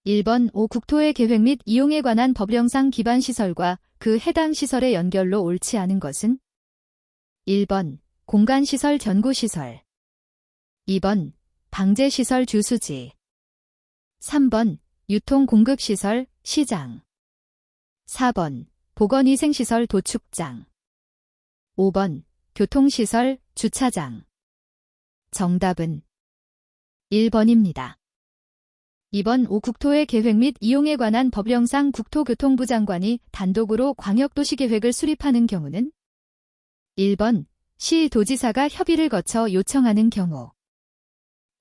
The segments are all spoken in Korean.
1번 5. 국토의 계획 및 이용에 관한 법령상 기반 시설과 그 해당 시설의 연결로 옳지 않은 것은 1번 공간시설 견고시설 2번 방제시설 주수지 3번 유통공급시설 시장 4번 보건위생시설 도축장 5번 교통시설 주차장 정답은 1번입니다. 2번 5. 국토의 계획 및 이용에 관한 법령상 국토교통부 장관이 단독으로 광역도시계획을 수립하는 경우는 1번 시 도지사가 협의를 거쳐 요청하는 경우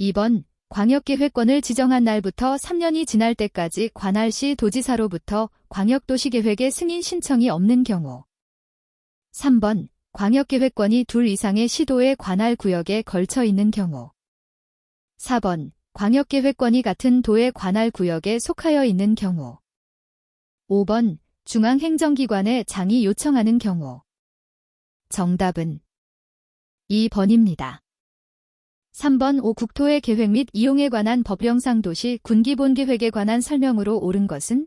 2번 광역계획권을 지정한 날부터 3년이 지날 때까지 관할시 도지사로부터 광역도시계획의 승인 신청이 없는 경우 3번 광역계획권이 둘 이상의 시도의 관할 구역에 걸쳐 있는 경우 4번 광역계획권이 같은 도의 관할 구역에 속하여 있는 경우 5번 중앙행정기관에 장이 요청하는 경우 정답은 2번입니다. 3번 5. 국토의 계획 및 이용에 관한 법령상 도시 군기본계획에 관한 설명으로 옳은 것은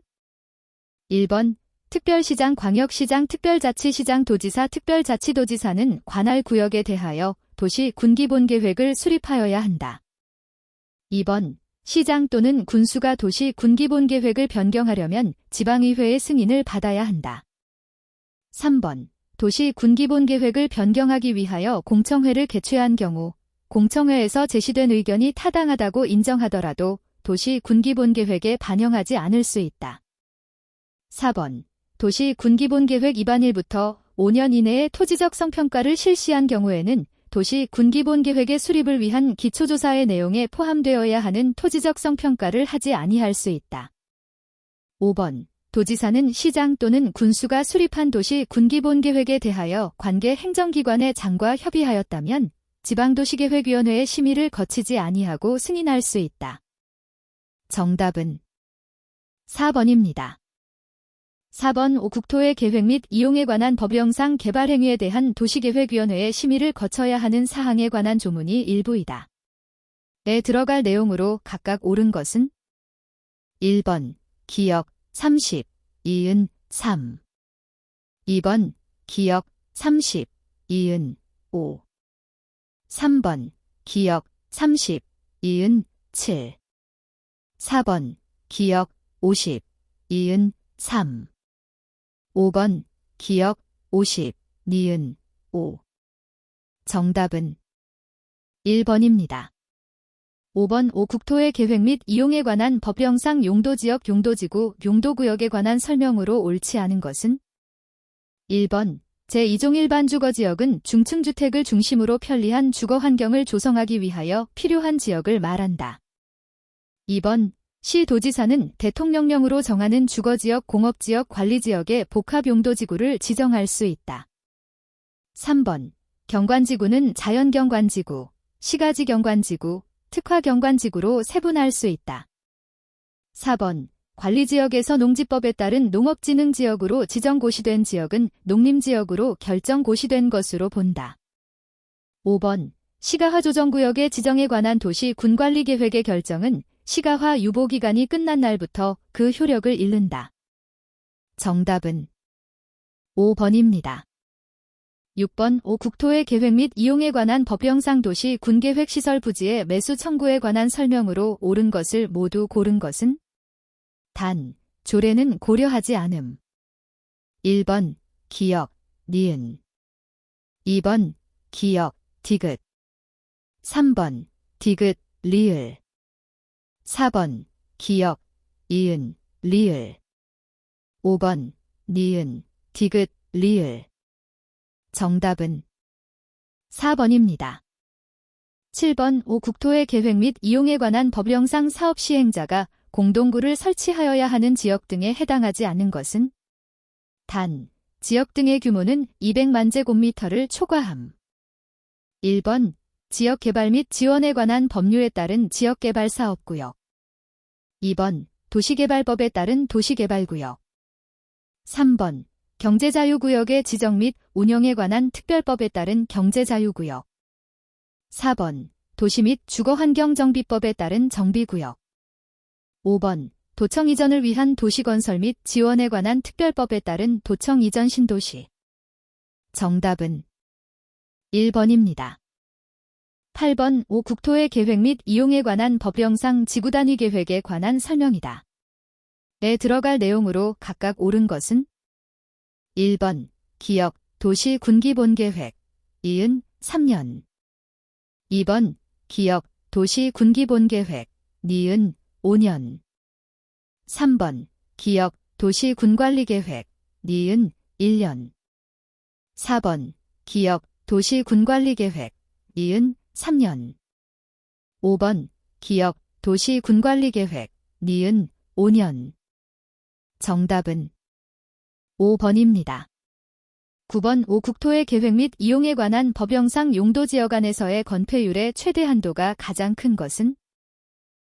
1번 특별시장 광역시장 특별자치시장 도지사 특별자치도지사는 관할 구역에 대하여 도시 군기본계획을 수립하여야 한다. 2번 시장 또는 군수가 도시 군기본계획을 변경하려면 지방의회의 승인을 받아야 한다. 3번 도시 군기본계획을 변경하기 위하여 공청회를 개최한 경우 공청회에서 제시된 의견이 타당하다고 인정하더라도 도시 군기본계획에 반영하지 않을 수 있다. 4번 도시 군기본계획 입안일부터 5년 이내에 토지적 성평가를 실시한 경우에는 도시 군기본계획의 수립을 위한 기초조사의 내용에 포함되어야 하는 토지적 성평가를 하지 아니할 수 있다. 5번 도지사는 시장 또는 군수가 수립한 도시 군기본계획에 대하여 관계 행정기관의 장과 협의하였다면 지방도시계획위원회의 심의를 거치지 아니하고 승인할 수 있다. 정답은 4번입니다. 4번 5. 국토의 계획 및 이용에 관한 법령상 개발행위에 대한 도시계획위원회의 심의를 거쳐야 하는 사항에 관한 조문이 일부이다. 에 들어갈 내용으로 각각 옳은 것은 1번 기역 30, 이은 3 2번 기역 30, 이은 5 3번 기역 30, 이은 7 4번 기역 50, 이은 3 5번 기역 50, 니은 5 정답은 1번입니다. 5번 5. 국토의 계획 및 이용에 관한 법령상 용도지역 용도지구 용도구역에 관한 설명으로 옳지 않은 것은 1번 제2종 일반 주거지역은 중층주택을 중심으로 편리한 주거환경을 조성하기 위하여 필요한 지역을 말한다. 2번 시도지사는 대통령령으로 정하는 주거지역 공업지역 관리지역의 복합용도지구를 지정할 수 있다. 3번 경관지구는 자연경관지구, 시가지경관지구, 특화경관지구로 세분할 수 있다. 4번 관리지역에서 농지법에 따른 농업진흥지역으로 지정고시된 지역은 농림지역으로 결정고시된 것으로 본다. 5번 시가화조정구역의 지정에 관한 도시 군관리계획의 결정은 시가화 유보기간이 끝난 날부터 그 효력을 잃는다. 정답은 5번입니다. 6번 5. 국토의 계획 및 이용에 관한 법령상 도시 군계획시설 부지의 매수 청구에 관한 설명으로 옳은 것을 모두 고른 것은 단, 조례는 고려하지 않음. 1번 기역, 니은 2번 기역, 디귿 3번 디귿, 리을 4번 기역, 이은, 리을 5번 니은, 디귿, 리을 정답은 4번입니다. 7번 5. 국토의 계획 및 이용에 관한 법령상 사업 시행자가 공동구를 설치하여야 하는 지역 등에 해당하지 않는 것은 단, 지역 등의 규모는 200만 제곱미터를 초과함. 1번 지역개발 및 지원에 관한 법률에 따른 지역개발 사업구역 2번 도시개발법에 따른 도시개발구역 3번 경제자유구역의 지정 및 운영에 관한 특별법에 따른 경제자유구역 4번 도시 및 주거환경정비법에 따른 정비구역 5번 도청 이전을 위한 도시건설 및 지원에 관한 특별법에 따른 도청 이전 신도시. 정답은 1번입니다. 8번 5. 국토의 계획 및 이용에 관한 법령상 지구단위 계획에 관한 설명이다. 에 들어갈 내용으로 각각 옳은 것은 1번 기역, 도시 군기본계획, 이은 3년 2번 기역, 도시 군기본계획, 니은 5년 3번 기역, 도시 군관리계획, 니은 1년 4번 기역, 도시 군관리계획, 니은 3년 5번 기역, 도시 군관리계획, 니은 5년 정답은 5번입니다. 9번 5. 국토의 계획 및 이용에 관한 법령상 용도지역 안에서의 건폐율의 최대 한도가 가장 큰 것은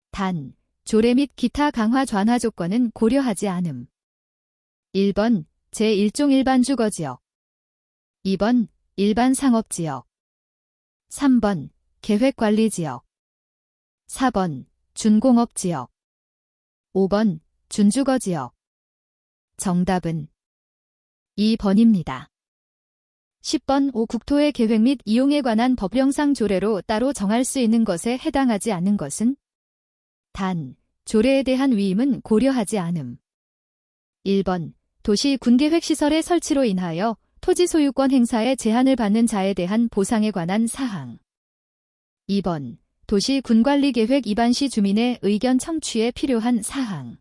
단, 조례 및 기타 강화 좌화 조건은 고려하지 않음. 1번 제1종 일반 주거지역 2번 일반 상업지역 3번 계획관리지역 4번 준공업지역 5번 준주거지역 정답은 2번입니다. 10번 5. 국토의 계획 및 이용에 관한 법령상 조례로 따로 정할 수 있는 것에 해당하지 않는 것은 단, 조례에 대한 위임은 고려하지 않음. 1번 도시 군계획시설의 설치로 인하여 토지 소유권 행사에 제한을 받는 자에 대한 보상에 관한 사항. 2번 도시 군관리계획 위반 시 주민의 의견 청취에 필요한 사항.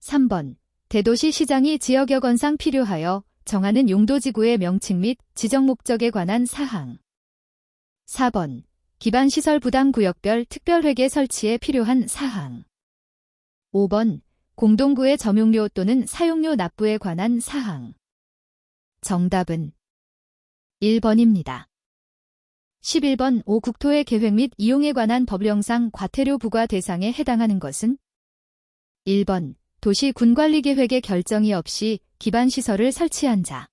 3번 대도시 시장이 지역여건상 필요하여 정하는 용도지구의 명칭 및 지정 목적에 관한 사항. 4번 기반시설 부담구역별 특별회계 설치에 필요한 사항. 5번 공동구의 점용료 또는 사용료 납부에 관한 사항. 정답은 1번입니다. 11번 5. 국토의 계획 및 이용에 관한 법령상 과태료 부과 대상에 해당하는 것은 1번 도시 군관리계획의 결정이 없이 기반시설을 설치한 자.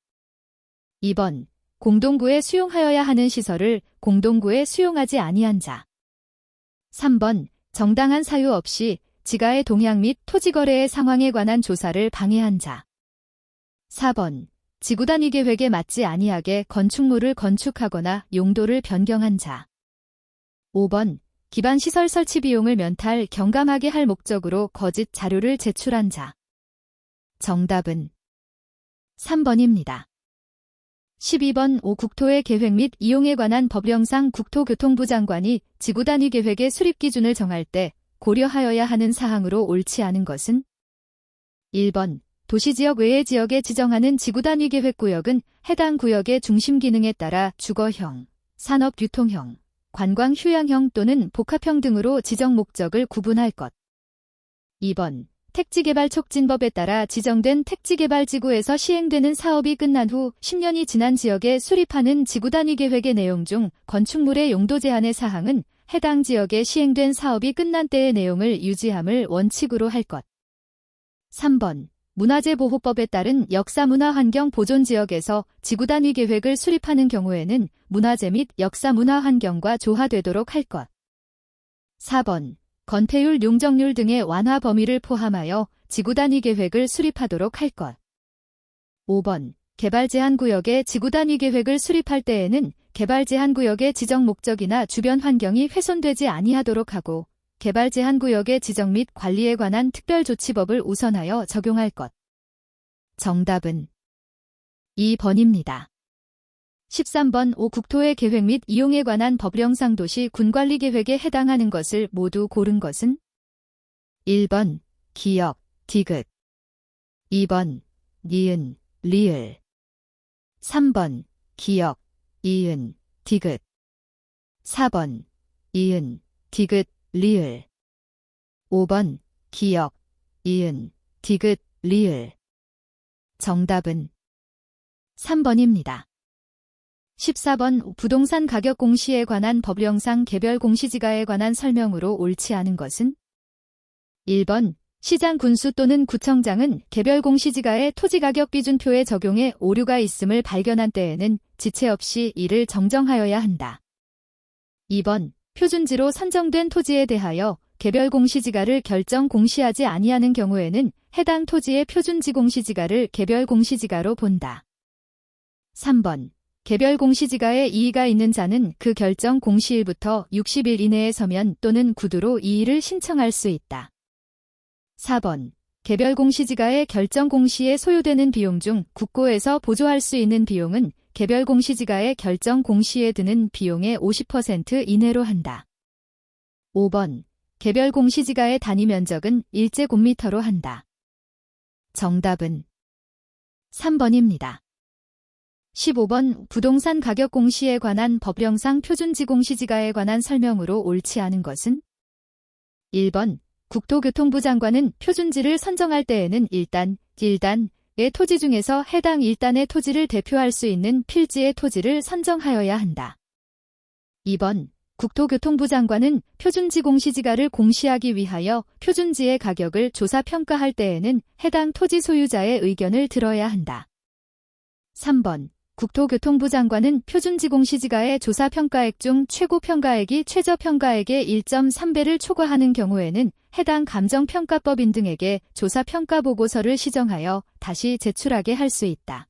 2번 공동구에 수용하여야 하는 시설을 공동구에 수용하지 아니한 자. 3번 정당한 사유 없이 지가의 동향 및 토지거래의 상황에 관한 조사를 방해한 자. 4번 지구단위 계획에 맞지 아니하게 건축물을 건축하거나 용도를 변경한 자. 5번 기반시설 설치 비용을 면탈 경감하게 할 목적으로 거짓 자료를 제출한 자. 정답은 3번입니다. 12번 5. 국토의 계획 및 이용에 관한 법령상 국토교통부 장관이 지구단위 계획의 수립 기준을 정할 때 고려하여야 하는 사항으로 옳지 않은 것은 1번 도시지역 외의 지역에 지정하는 지구단위 계획구역은 해당 구역의 중심 기능에 따라 주거형, 산업유통형, 관광휴양형 또는 복합형 등으로 지정 목적을 구분할 것. 2번 택지개발 촉진법에 따라 지정된 택지개발지구에서 시행되는 사업이 끝난 후 10년이 지난 지역에 수립하는 지구단위 계획의 내용 중 건축물의 용도 제한의 사항은 해당 지역에 시행된 사업이 끝난 때의 내용을 유지함을 원칙으로 할 것. 3번 문화재보호법에 따른 역사문화환경보존지역에서 지구단위 계획을 수립하는 경우에는 문화재 및 역사문화환경과 조화되도록 할 것. 4번 건폐율, 용적률 등의 완화 범위를 포함하여 지구단위 계획을 수립하도록 할 것. 5번 개발제한구역에 지구단위 계획을 수립할 때에는 개발제한구역의 지정 목적이나 주변 환경이 훼손되지 아니하도록 하고 개발제한구역의 지정 및 관리에 관한 특별조치법을 우선하여 적용할 것. 정답은 2번입니다. 13번 5. 국토의 계획 및 이용에 관한 법령상 도시 군관리계획에 해당하는 것을 모두 고른 것은 1번 기역, 디귿 2번 니은, 리을 3번 기역, 이은, 디귿 4번 이은, 디귿, 리을 5번 기역, 이은, 디귿, 리을 정답은 3번입니다. 14번 부동산 가격 공시에 관한 법령상 개별 공시지가에 관한 설명으로 옳지 않은 것은 1번 시장 군수 또는 구청장은 개별 공시지가의 토지가격 비준표의 적용에 오류가 있음을 발견한 때에는 지체 없이 이를 정정하여야 한다. 2번 표준지로 선정된 토지에 대하여 개별 공시지가를 결정 공시하지 아니하는 경우에는 해당 토지의 표준지 공시지가를 개별 공시지가로 본다. 3번. 개별 공시지가에 이의가 있는 자는 그 결정 공시일부터 60일 이내에 서면 또는 구두로 이의를 신청할 수 있다. 4번. 개별 공시지가의 결정 공시에 소요되는 비용 중 국고에서 보조할 수 있는 비용은 개별 공시지가의 결정 공시에 드는 비용의 50% 이내로 한다. 5번. 개별 공시지가의 단위 면적은 일제곱미터로 한다. 정답은 3번입니다. 15번. 부동산 가격 공시에 관한 법령상 표준지 공시지가에 관한 설명으로 옳지 않은 것은? 1번. 국토교통부 장관은 표준지를 선정할 때에는 1단의 토지 중에서 해당 1단의 토지를 대표할 수 있는 필지의 토지를 선정하여야 한다. 2번. 국토교통부 장관은 표준지 공시지가를 공시하기 위하여 표준지의 가격을 조사평가할 때에는 해당 토지 소유자의 의견을 들어야 한다. 3번. 국토교통부 장관은 표준지 공시지가의 조사평가액 중 최고평가액이 최저평가액의 1.3배를 초과하는 경우에는 해당 감정평가법인 등에게 조사평가보고서를 시정하여 다시 제출하게 할 수 있다.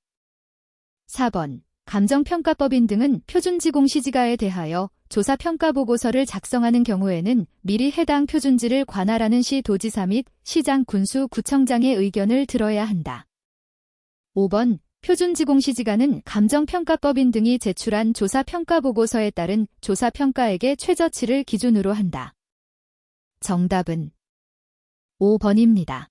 4번. 감정평가법인 등은 표준지 공시지가에 대하여 조사평가보고서를 작성하는 경우에는 미리 해당 표준지를 관할하는 시도지사 및 시장 군수 구청장의 의견을 들어야 한다. 5번. 표준지 공시지가는 감정평가법인 등이 제출한 조사평가보고서에 따른 조사평가액의 최저치를 기준으로 한다. 정답은 5번입니다.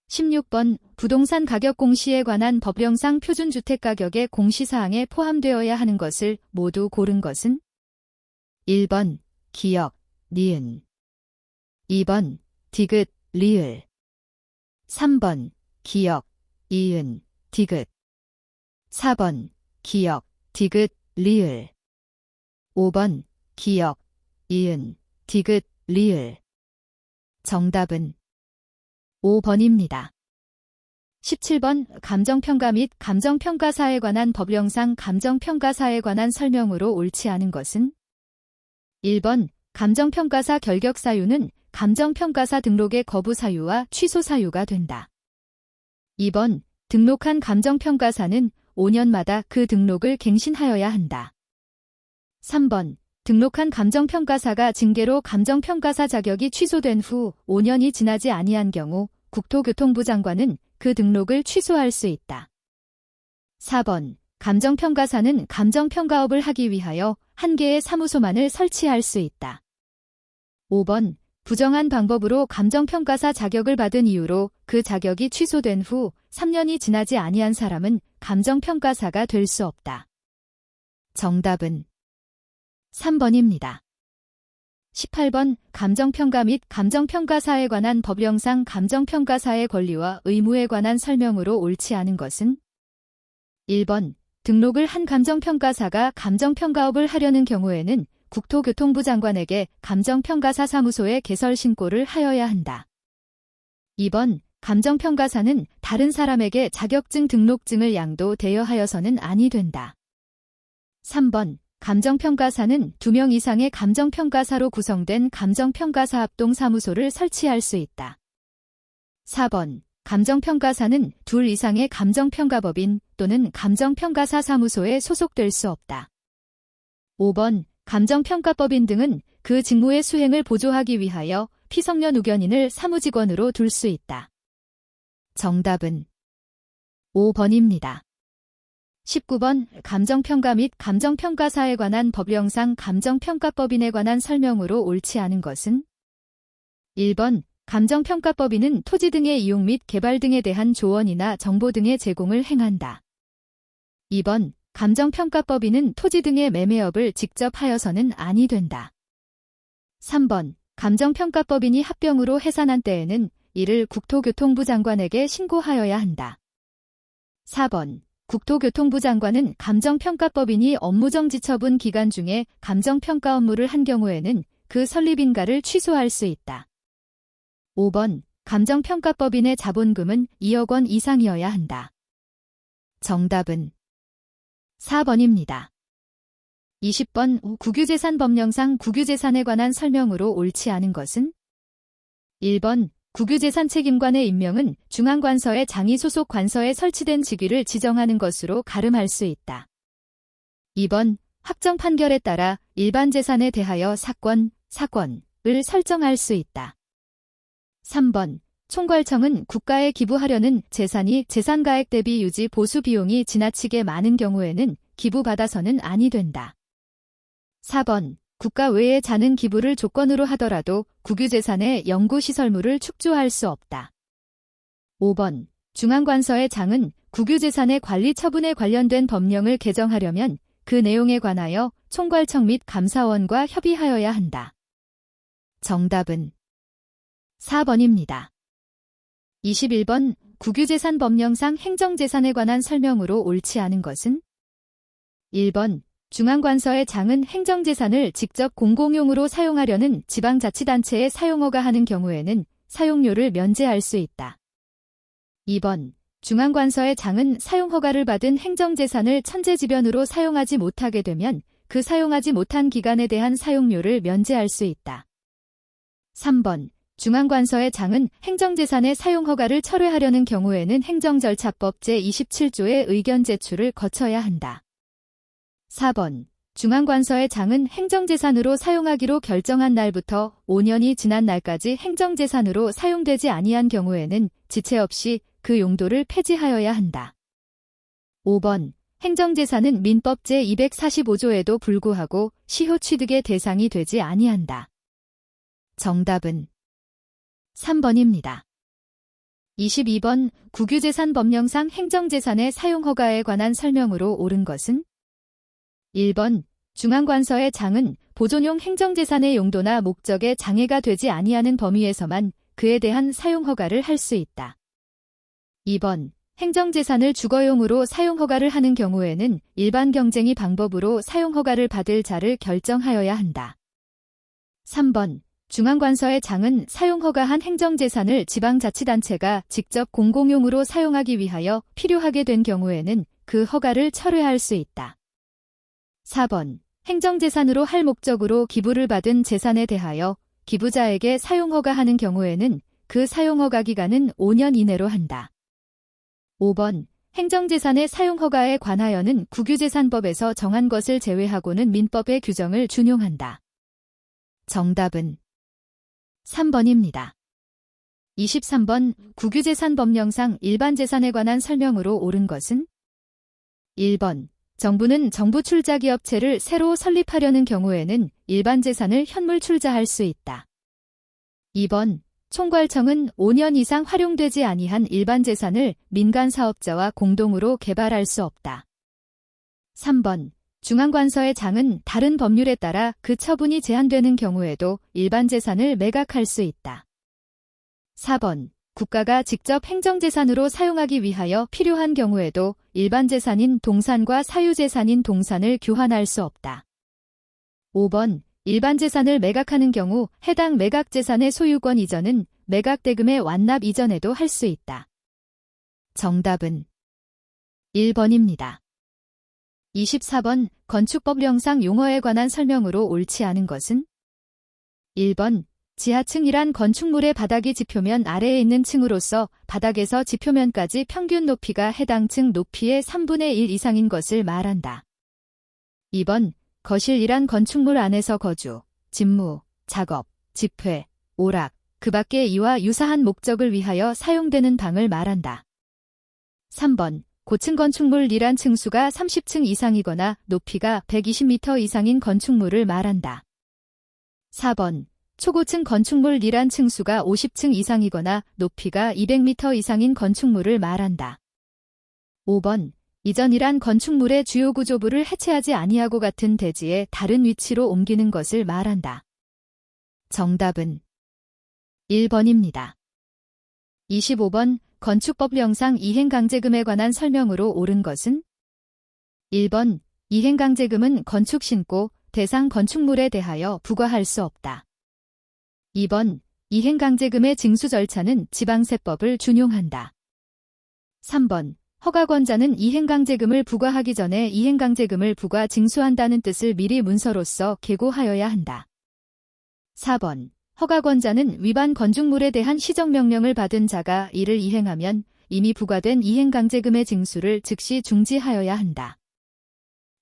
16번. 부동산 가격 공시에 관한 법령상 표준주택가격의 공시사항에 포함되어야 하는 것을 모두 고른 것은? 1번. 기역, 니은 2번. 디귿, 리을 3번. 기역, 이은, 디귿 4번. 기역, 디귿, 리을 5번. 기역, 이은, 디귿, 리을 정답은 5번입니다. 17번. 감정평가 및 감정평가사에 관한 법령상 감정평가사에 관한 설명으로 옳지 않은 것은? 1번. 감정평가사 결격 사유는 감정평가사 등록의 거부 사유와 취소 사유가 된다. 2번. 등록한 감정평가사는 5년마다 그 등록을 갱신하여야 한다. 3번. 등록한 감정평가사가 징계로 감정평가사 자격이 취소된 후 5년이 지나지 아니한 경우 국토교통부 장관은 그 등록을 취소할 수 있다. 4번. 감정평가사는 감정평가업을 하기 위하여 한 개의 사무소만을 설치할 수 있다. 5번. 부정한 방법으로 감정평가사 자격을 받은 이유로 그 자격이 취소된 후 3년이 지나지 아니한 사람은 감정평가사가 될 수 없다. 정답은 3번입니다. 18번. 감정평가 및 감정평가사에 관한 법령상 감정평가사의 권리와 의무에 관한 설명으로 옳지 않은 것은? 1번. 등록을 한 감정평가사가 감정평가업을 하려는 경우에는 국토교통부 장관에게 감정평가사 사무소에 개설 신고를 하여야 한다. 2번. 감정평가사는 다른 사람에게 자격증 등록증을 양도대여하여서는 아니 된다. 3번. 감정평가사는 2명 이상의 감정평가사로 구성된 감정평가사 합동사무소를 설치할 수 있다. 4번. 감정평가사는 2 이상의 감정평가법인 또는 감정평가사 사무소에 소속될 수 없다. 5번. 감정평가법인 등은 그 직무의 수행을 보조하기 위하여 피성년 우견인을 사무직원으로 둘 수 있다. 정답은 5번입니다. 19번. 감정평가 및 감정평가사에 관한 법령상 감정평가법인에 관한 설명으로 옳지 않은 것은? 1번. 감정평가법인은 토지 등의 이용 및 개발 등에 대한 조언이나 정보 등의 제공을 행한다. 2번. 감정평가법인은 토지 등의 매매업을 직접 하여서는 아니 된다. 3번. 감정평가법인이 합병으로 해산한 때에는 이를 국토교통부 장관에게 신고하여야 한다. 4번. 국토교통부 장관은 감정평가법인이 업무정지 처분 기간 중에 감정평가 업무를 한 경우에는 그 설립인가를 취소할 수 있다. 5번. 감정평가법인의 자본금은 2억 원 이상이어야 한다. 정답은 4번입니다. 20번. 국유재산 법령상 국유재산에 관한 설명으로 옳지 않은 것은? 1번 국유재산 책임관의 임명은 중앙관서의 장이 소속 관서에 설치된 직위를 지정하는 것으로 가름할 수 있다. 2번 확정 판결에 따라 일반 재산에 대하여 사권을 설정할 수 있다. 3번 총괄청은 국가에 기부하려는 재산이 재산가액 대비 유지 보수 비용이 지나치게 많은 경우에는 기부받아서는 아니 된다. 4번 국가 외에 자는 기부를 조건으로 하더라도 국유재산의 연구시설물을 축조할 수 없다. 5번 중앙관서의 장은 국유재산의 관리 처분에 관련된 법령을 개정하려면 그 내용에 관하여 총괄청 및 감사원과 협의하여야 한다. 정답은 4번입니다. 21번 국유재산 법령상 행정재산에 관한 설명으로 옳지 않은 것은? 1번 중앙관서의 장은 행정재산을 직접 공공용으로 사용하려는 지방자치단체에 사용허가하는 경우에는 사용료를 면제할 수 있다. 2번 중앙관서의 장은 사용허가를 받은 행정재산을 천재지변으로 사용하지 못하게 되면 그 사용하지 못한 기간에 대한 사용료를 면제할 수 있다. 3번 중앙관서의 장은 행정재산의 사용허가를 철회하려는 경우에는 행정절차법 제27조의 의견 제출을 거쳐야 한다. 4번 중앙관서의 장은 행정재산으로 사용하기로 결정한 날부터 5년이 지난 날까지 행정재산으로 사용되지 아니한 경우에는 지체 없이 그 용도를 폐지하여야 한다. 5번 행정재산은 민법 제245조에도 불구하고 시효 취득의 대상이 되지 아니한다. 정답은 3번입니다. 22번 국유재산 법령상 행정재산의 사용허가에 관한 설명으로 옳은 것은? 1번 중앙관서의 장은 보존용 행정재산의 용도나 목적에 장애가 되지 아니하는 범위에서만 그에 대한 사용허가를 할 수 있다. 2번 행정재산을 주거용으로 사용허가를 하는 경우에는 일반 경쟁의 방법으로 사용허가를 받을 자를 결정하여야 한다. 3번 중앙관서의 장은 사용허가한 행정재산을 지방자치단체가 직접 공공용으로 사용하기 위하여 필요하게 된 경우에는 그 허가를 철회할 수 있다. 4번 행정재산으로 할 목적으로 기부를 받은 재산에 대하여 기부자에게 사용허가하는 경우에는 그 사용허가 기간은 5년 이내로 한다. 5번 행정재산의 사용허가에 관하여는 국유재산법에서 정한 것을 제외하고는 민법의 규정을 준용한다. 정답은 3번입니다. 23번 국유재산 법령상 일반재산에 관한 설명으로 옳은 것은? 1번 정부는 정부 출자 기업체를 새로 설립하려는 경우에는 일반재산을 현물 출자할 수 있다. 2번 총괄청은 5년 이상 활용되지 아니한 일반재산을 민간사업자와 공동으로 개발할 수 없다. 3번 중앙관서의 장은 다른 법률에 따라 그 처분이 제한되는 경우에도 일반재산을 매각할 수 있다. 4번 국가가 직접 행정재산으로 사용하기 위하여 필요한 경우에도 일반재산인 동산과 사유재산인 동산을 교환할 수 없다. 5번 일반재산을 매각하는 경우 해당 매각재산의 소유권 이전은 매각대금의 완납 이전에도 할 수 있다. 정답은 1번입니다. 24번 건축법령상 용어에 관한 설명으로 옳지 않은 것은? 1번 지하층이란 건축물의 바닥이 지표면 아래에 있는 층으로서 바닥에서 지표면까지 평균 높이가 해당 층 높이의 3분의 1 이상인 것을 말한다. 2번 거실이란 건축물 안에서 거주, 집무, 작업, 집회, 오락, 그 밖에 이와 유사한 목적을 위하여 사용되는 방을 말한다. 3번 고층 건축물이란 층수가 30층 이상이거나 높이가 120m 이상인 건축물을 말한다. 4번 초고층 건축물이란 층수가 50층 이상이거나 높이가 200m 이상인 건축물을 말한다. 5번 이전이란 건축물의 주요 구조부를 해체하지 아니하고 같은 대지에 다른 위치로 옮기는 것을 말한다. 정답은 1번입니다. 25번 건축법령상 이행강제금에 관한 설명으로 옳은 것은? 1번 이행강제금은 건축신고 대상 건축물에 대하여 부과할 수 없다. 2번 이행강제금의 징수 절차는 지방세법을 준용한다. 3번 허가권자는 이행강제금을 부과하기 전에 이행강제금을 부과 징수한다는 뜻을 미리 문서로서 계고하여야 한다. 4번 허가권자는 위반 건축물에 대한 시정명령을 받은 자가 이를 이행하면 이미 부과된 이행강제금의 징수를 즉시 중지하여야 한다.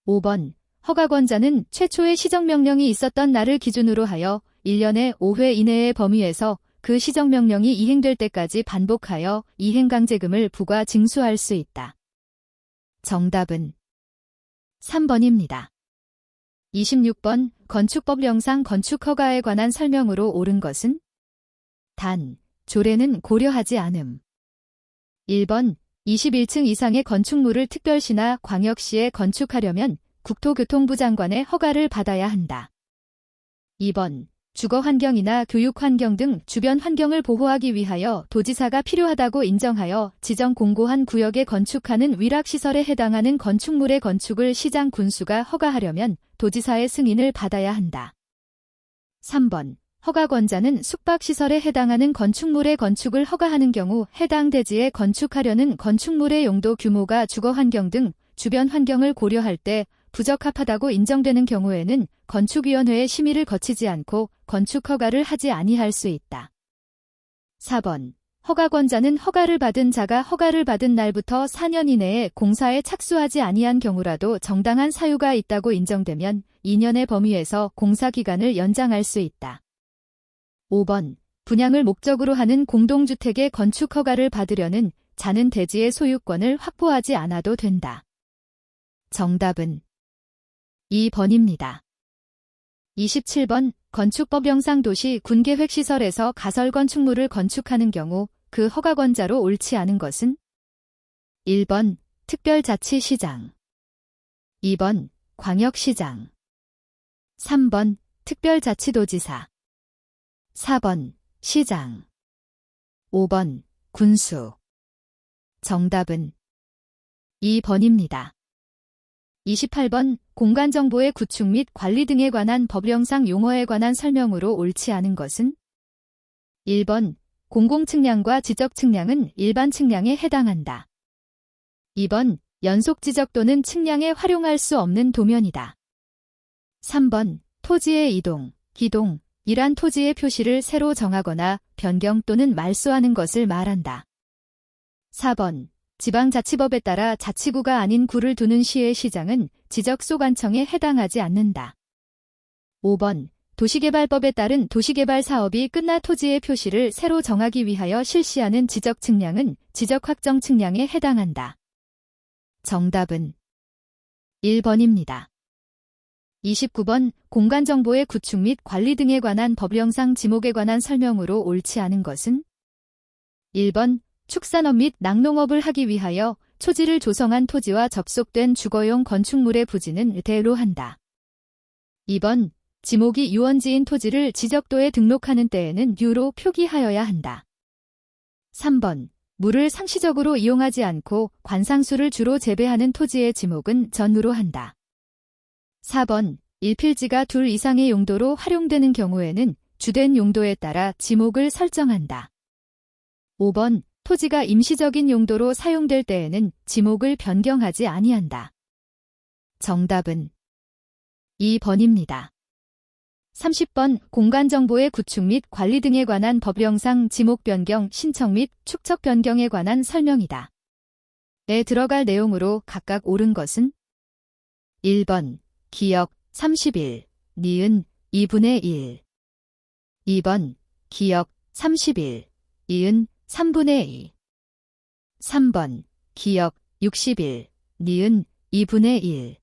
5번. 허가권자는 최초의 시정명령이 있었던 날을 기준으로 하여 1년에 5회 이내의 범위에서 그 시정명령이 이행될 때까지 반복하여 이행강제금을 부과 징수할 수 있다. 정답은 3번입니다. 26번. 건축법령상 건축허가에 관한 설명으로 옳은 것은? 단, 조례는 고려하지 않음. 1번. 21층 이상의 건축물을 특별시나 광역시에 건축하려면 국토교통부 장관의 허가를 받아야 한다. 2번. 주거환경이나 교육환경 등 주변 환경을 보호하기 위하여 도지사가 필요하다고 인정하여 지정 공고한 구역에 건축하는 위락시설에 해당하는 건축물의 건축을 시장 군수가 허가하려면 도지사의 승인을 받아야 한다. 3번. 허가권자는 숙박시설에 해당하는 건축물의 건축을 허가하는 경우 해당 대지에 건축하려는 건축물의 용도 규모가 주거환경 등 주변 환경을 고려할 때 부적합하다고 인정되는 경우에는 건축위원회의 심의를 거치지 않고 건축허가를 하지 아니할 수 있다. 4번. 허가권자는 허가를 받은 자가 허가를 받은 날부터 4년 이내에 공사에 착수하지 아니한 경우라도 정당한 사유가 있다고 인정되면 2년의 범위에서 공사기간을 연장할 수 있다. 5번. 분양을 목적으로 하는 공동주택의 건축허가를 받으려는 자는 대지의 소유권을 확보하지 않아도 된다. 정답은 2번입니다. 27번. 건축법령상 도시 군계획시설에서 가설건축물을 건축하는 경우 그 허가권자로 옳지 않은 것은? 1번. 특별자치시장 2번. 광역시장 3번. 특별자치도지사 4번. 시장 5번. 군수 정답은 2번입니다. 28번. 공간정보의 구축 및 관리 등에 관한 법령상 용어에 관한 설명으로 옳지 않은 것은? 1번. 공공측량과 지적측량은 일반 측량에 해당한다. 2번. 연속지적 또는 측량에 활용할 수 없는 도면이다. 3번. 토지의 이동, 기동, 이란 토지의 표시를 새로 정하거나 변경 또는 말소하는 것을 말한다. 4번. 지방자치법에 따라 자치구가 아닌 구를 두는 시의 시장은 지적소관청에 해당하지 않는다. 5번. 도시개발법에 따른 도시개발 사업이 끝나 토지의 표시를 새로 정하기 위하여 실시하는 지적측량은 지적확정측량에 해당한다. 정답은 1번입니다. 29번. 공간정보의 구축 및 관리 등에 관한 법령상 지목에 관한 설명으로 옳지 않은 것은? 1번. 축산업 및 낙농업을 하기 위하여 초지를 조성한 토지와 접속된 주거용 건축물의 부지는 대로 한다. 2번. 지목이 유원지인 토지를 지적도에 등록하는 때에는 유로 표기하여야 한다. 3번. 물을 상시적으로 이용하지 않고 관상수를 주로 재배하는 토지의 지목은 전으로 한다. 4번. 일필지가 둘 이상의 용도로 활용되는 경우에는 주된 용도에 따라 지목을 설정한다. 5번. 토지가 임시적인 용도로 사용될 때에는 지목을 변경하지 아니한다. 정답은 2번입니다. 30번. 공간정보의 구축 및 관리 등에 관한 법령상 지목 변경, 신청 및 축척 변경에 관한 설명이다. 에 들어갈 내용으로 각각 옳은 것은? 1번. 기역 31, 니은 2분의 1 2번. 기역 31, 이은 3분의 2 3번. 기역 61, 니은 2분의 1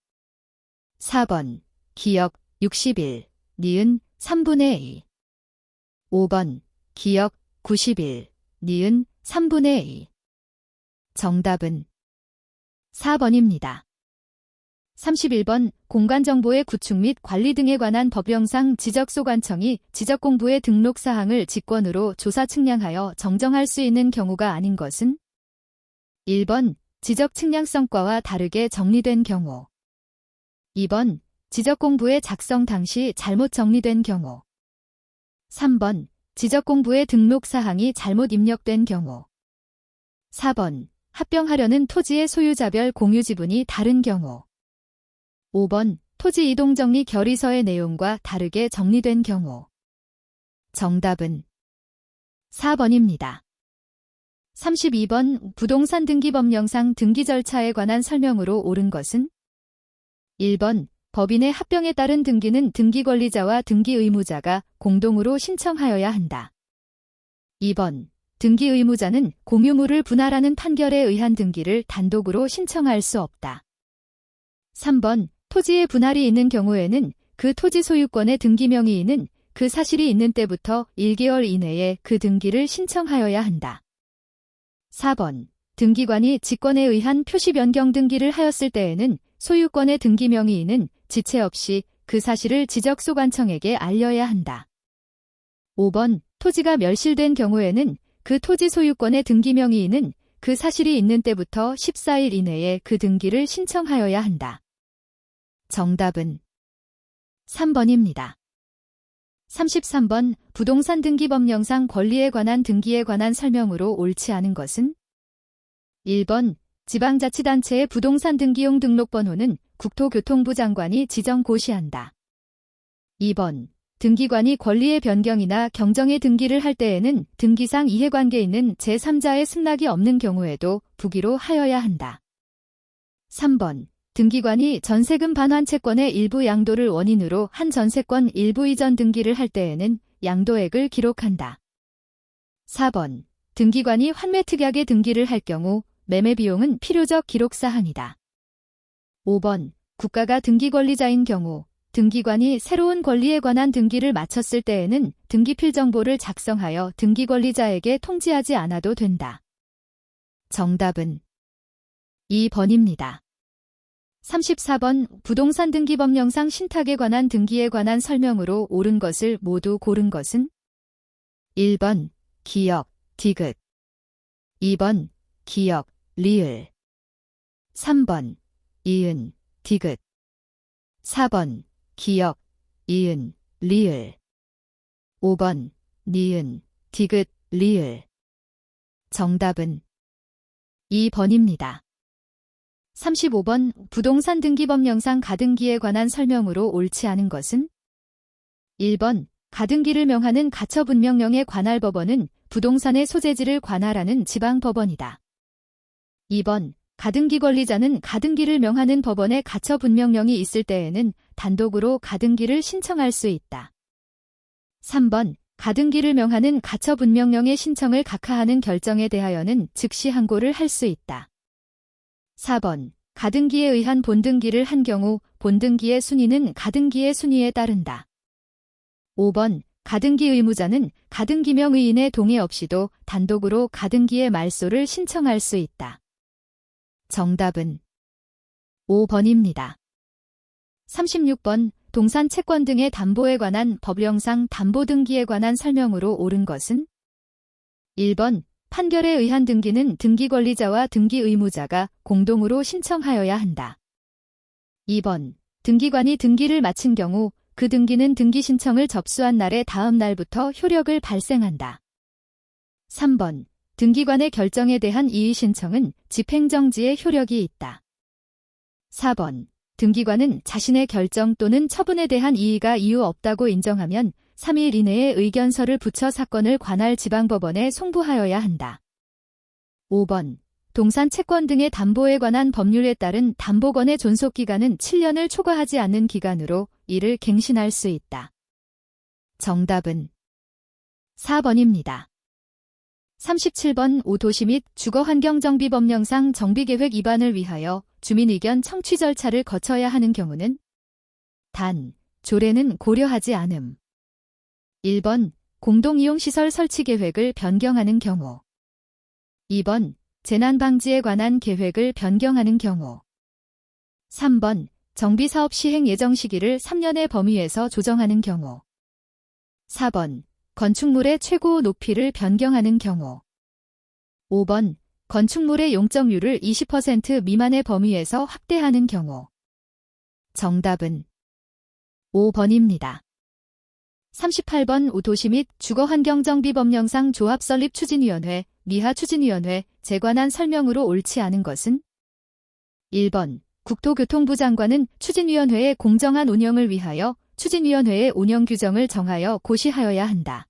4번. 기역 61, 니은 3분의 2 5번. 기역 91, 니은 3분의 2 정답은 4번입니다. 31번. 공간정보의 구축 및 관리 등에 관한 법령상 지적소관청이 지적공부의 등록사항을 직권으로 조사 측량하여 정정할 수 있는 경우가 아닌 것은? 1번. 지적측량성과와 다르게 정리된 경우 2번. 지적공부의 작성 당시 잘못 정리된 경우 3번. 지적공부의 등록사항이 잘못 입력된 경우 4번. 합병하려는 토지의 소유자별 공유지분이 다른 경우 5번. 토지 이동정리 결의서의 내용과 다르게 정리된 경우 정답은 4번입니다. 32번 부동산 등기 법령상 등기 절차에 관한 설명으로 옳은 것은 1번 법인의 합병에 따른 등기는 등기 권리자와 등기 의무자가 공동으로 신청하여야 한다. 2번 등기 의무자는 공유물을 분할하는 판결에 의한 등기를 단독으로 신청할 수 없다. 3번 토지의 분할이 있는 경우에는 그 토지 소유권의 등기 명의인은 그 사실이 있는 때부터 1개월 이내에 그 등기를 신청하여야 한다. 4번 등기관이 직권에 의한 표시 변경 등기를 하였을 때에는 소유권의 등기 명의인은 지체 없이 그 사실을 지적소관청에게 알려야 한다. 5번 토지가 멸실된 경우에는 그 토지 소유권의 등기 명의인은 그 사실이 있는 때부터 14일 이내에 그 등기를 신청하여야 한다. 정답은 3번입니다. 33번 부동산 등기 법령상 권리에 관한 등기에 관한 설명으로 옳지 않은 것은 1번 지방자치단체의 부동산 등기용 등록번호는 국토교통부 장관이 지정 고시한다. 2번 등기관이 권리의 변경이나 경정의 등기를 할 때에는 등기상 이해관계 있는 제3자의 승낙이 없는 경우에도 부기로 하여야 한다. 3번 등기관이 전세금 반환 채권의 일부 양도를 원인으로 한 전세권 일부 이전 등기를 할 때에는 양도액을 기록한다. 4번 등기관이 환매특약의 등기를 할 경우 매매 비용은 필요적 기록사항이다. 5번 국가가 등기권리자인 경우 등기관이 새로운 권리에 관한 등기를 마쳤을 때에는 등기필 정보를 작성하여 등기권리자에게 통지하지 않아도 된다. 정답은 2번입니다. 34번 부동산 등기 법령상 신탁에 관한 등기에 관한 설명으로 옳은 것을 모두 고른 것은 1번 기역, 디귿 2번 기역, 리을 3번 이은, 디귿 4번 기역, 이은, 리을 5번 니은, 디귿, 리을 정답은 2번입니다. 35번 부동산 등기 법령상 가등기에 관한 설명으로 옳지 않은 것은 1번 가등기를 명하는 가처분명령의 관할법원은 부동산의 소재지를 관할하는 지방법원이다. 2번 가등기 권리자는 가등기를 명하는 법원에 가처분명령이 있을 때에는 단독으로 가등기를 신청할 수 있다. 3번 가등기를 명하는 가처분명령의 신청을 각하하는 결정에 대하여는 즉시 항고를 할 수 있다. 4번 가등기에 의한 본등기를 한 경우 본등기의 순위는 가등기의 순위에 따른다. 5번 가등기 의무자는 가등기명 의인의 동의 없이도 단독으로 가등기의 말소를 신청할 수 있다. 정답은 5번입니다. 36번 동산 채권 등의 담보에 관한 법령상 담보 등기에 관한 설명으로 옳은 것은 1번 판결에 의한 등기는 등기 권리자와 등기 의무자가 공동으로 신청하여야 한다. 2번 등기관이 등기를 마친 경우 그 등기는 등기 신청을 접수한 날의 다음 날부터 효력을 발생한다. 3번 등기관의 결정에 대한 이의 신청은 집행정지의 효력이 있다. 4번 등기관은 자신의 결정 또는 처분에 대한 이의가 이유 없다고 인정하면 3일 이내에 의견서를 붙여 사건을 관할 지방법원에 송부하여야 한다. 5번 동산 채권 등의 담보에 관한 법률에 따른 담보건의 존속기간은 7년을 초과하지 않는 기간으로 이를 갱신할 수 있다. 정답은 4번입니다. 37번 오도시 및 주거환경정비법령상 정비계획 위반을 위하여 주민의견 청취 절차를 거쳐야 하는 경우는 단, 조례는 고려하지 않음. 1번 공동이용시설 설치 계획을 변경하는 경우 2번 재난방지에 관한 계획을 변경하는 경우 3번 정비사업 시행 예정 시기를 3년의 범위에서 조정하는 경우 4번 건축물의 최고 높이를 변경하는 경우 5번 건축물의 용적률을 20% 미만의 범위에서 확대하는 경우 정답은 5번입니다. 38번 도시 및 주거환경정비법령상 조합설립추진위원회, 미하추진위원회, 제 관한 설명으로 옳지 않은 것은 1번 국토교통부 장관은 추진위원회의 공정한 운영을 위하여 추진위원회의 운영 규정을 정하여 고시하여야 한다.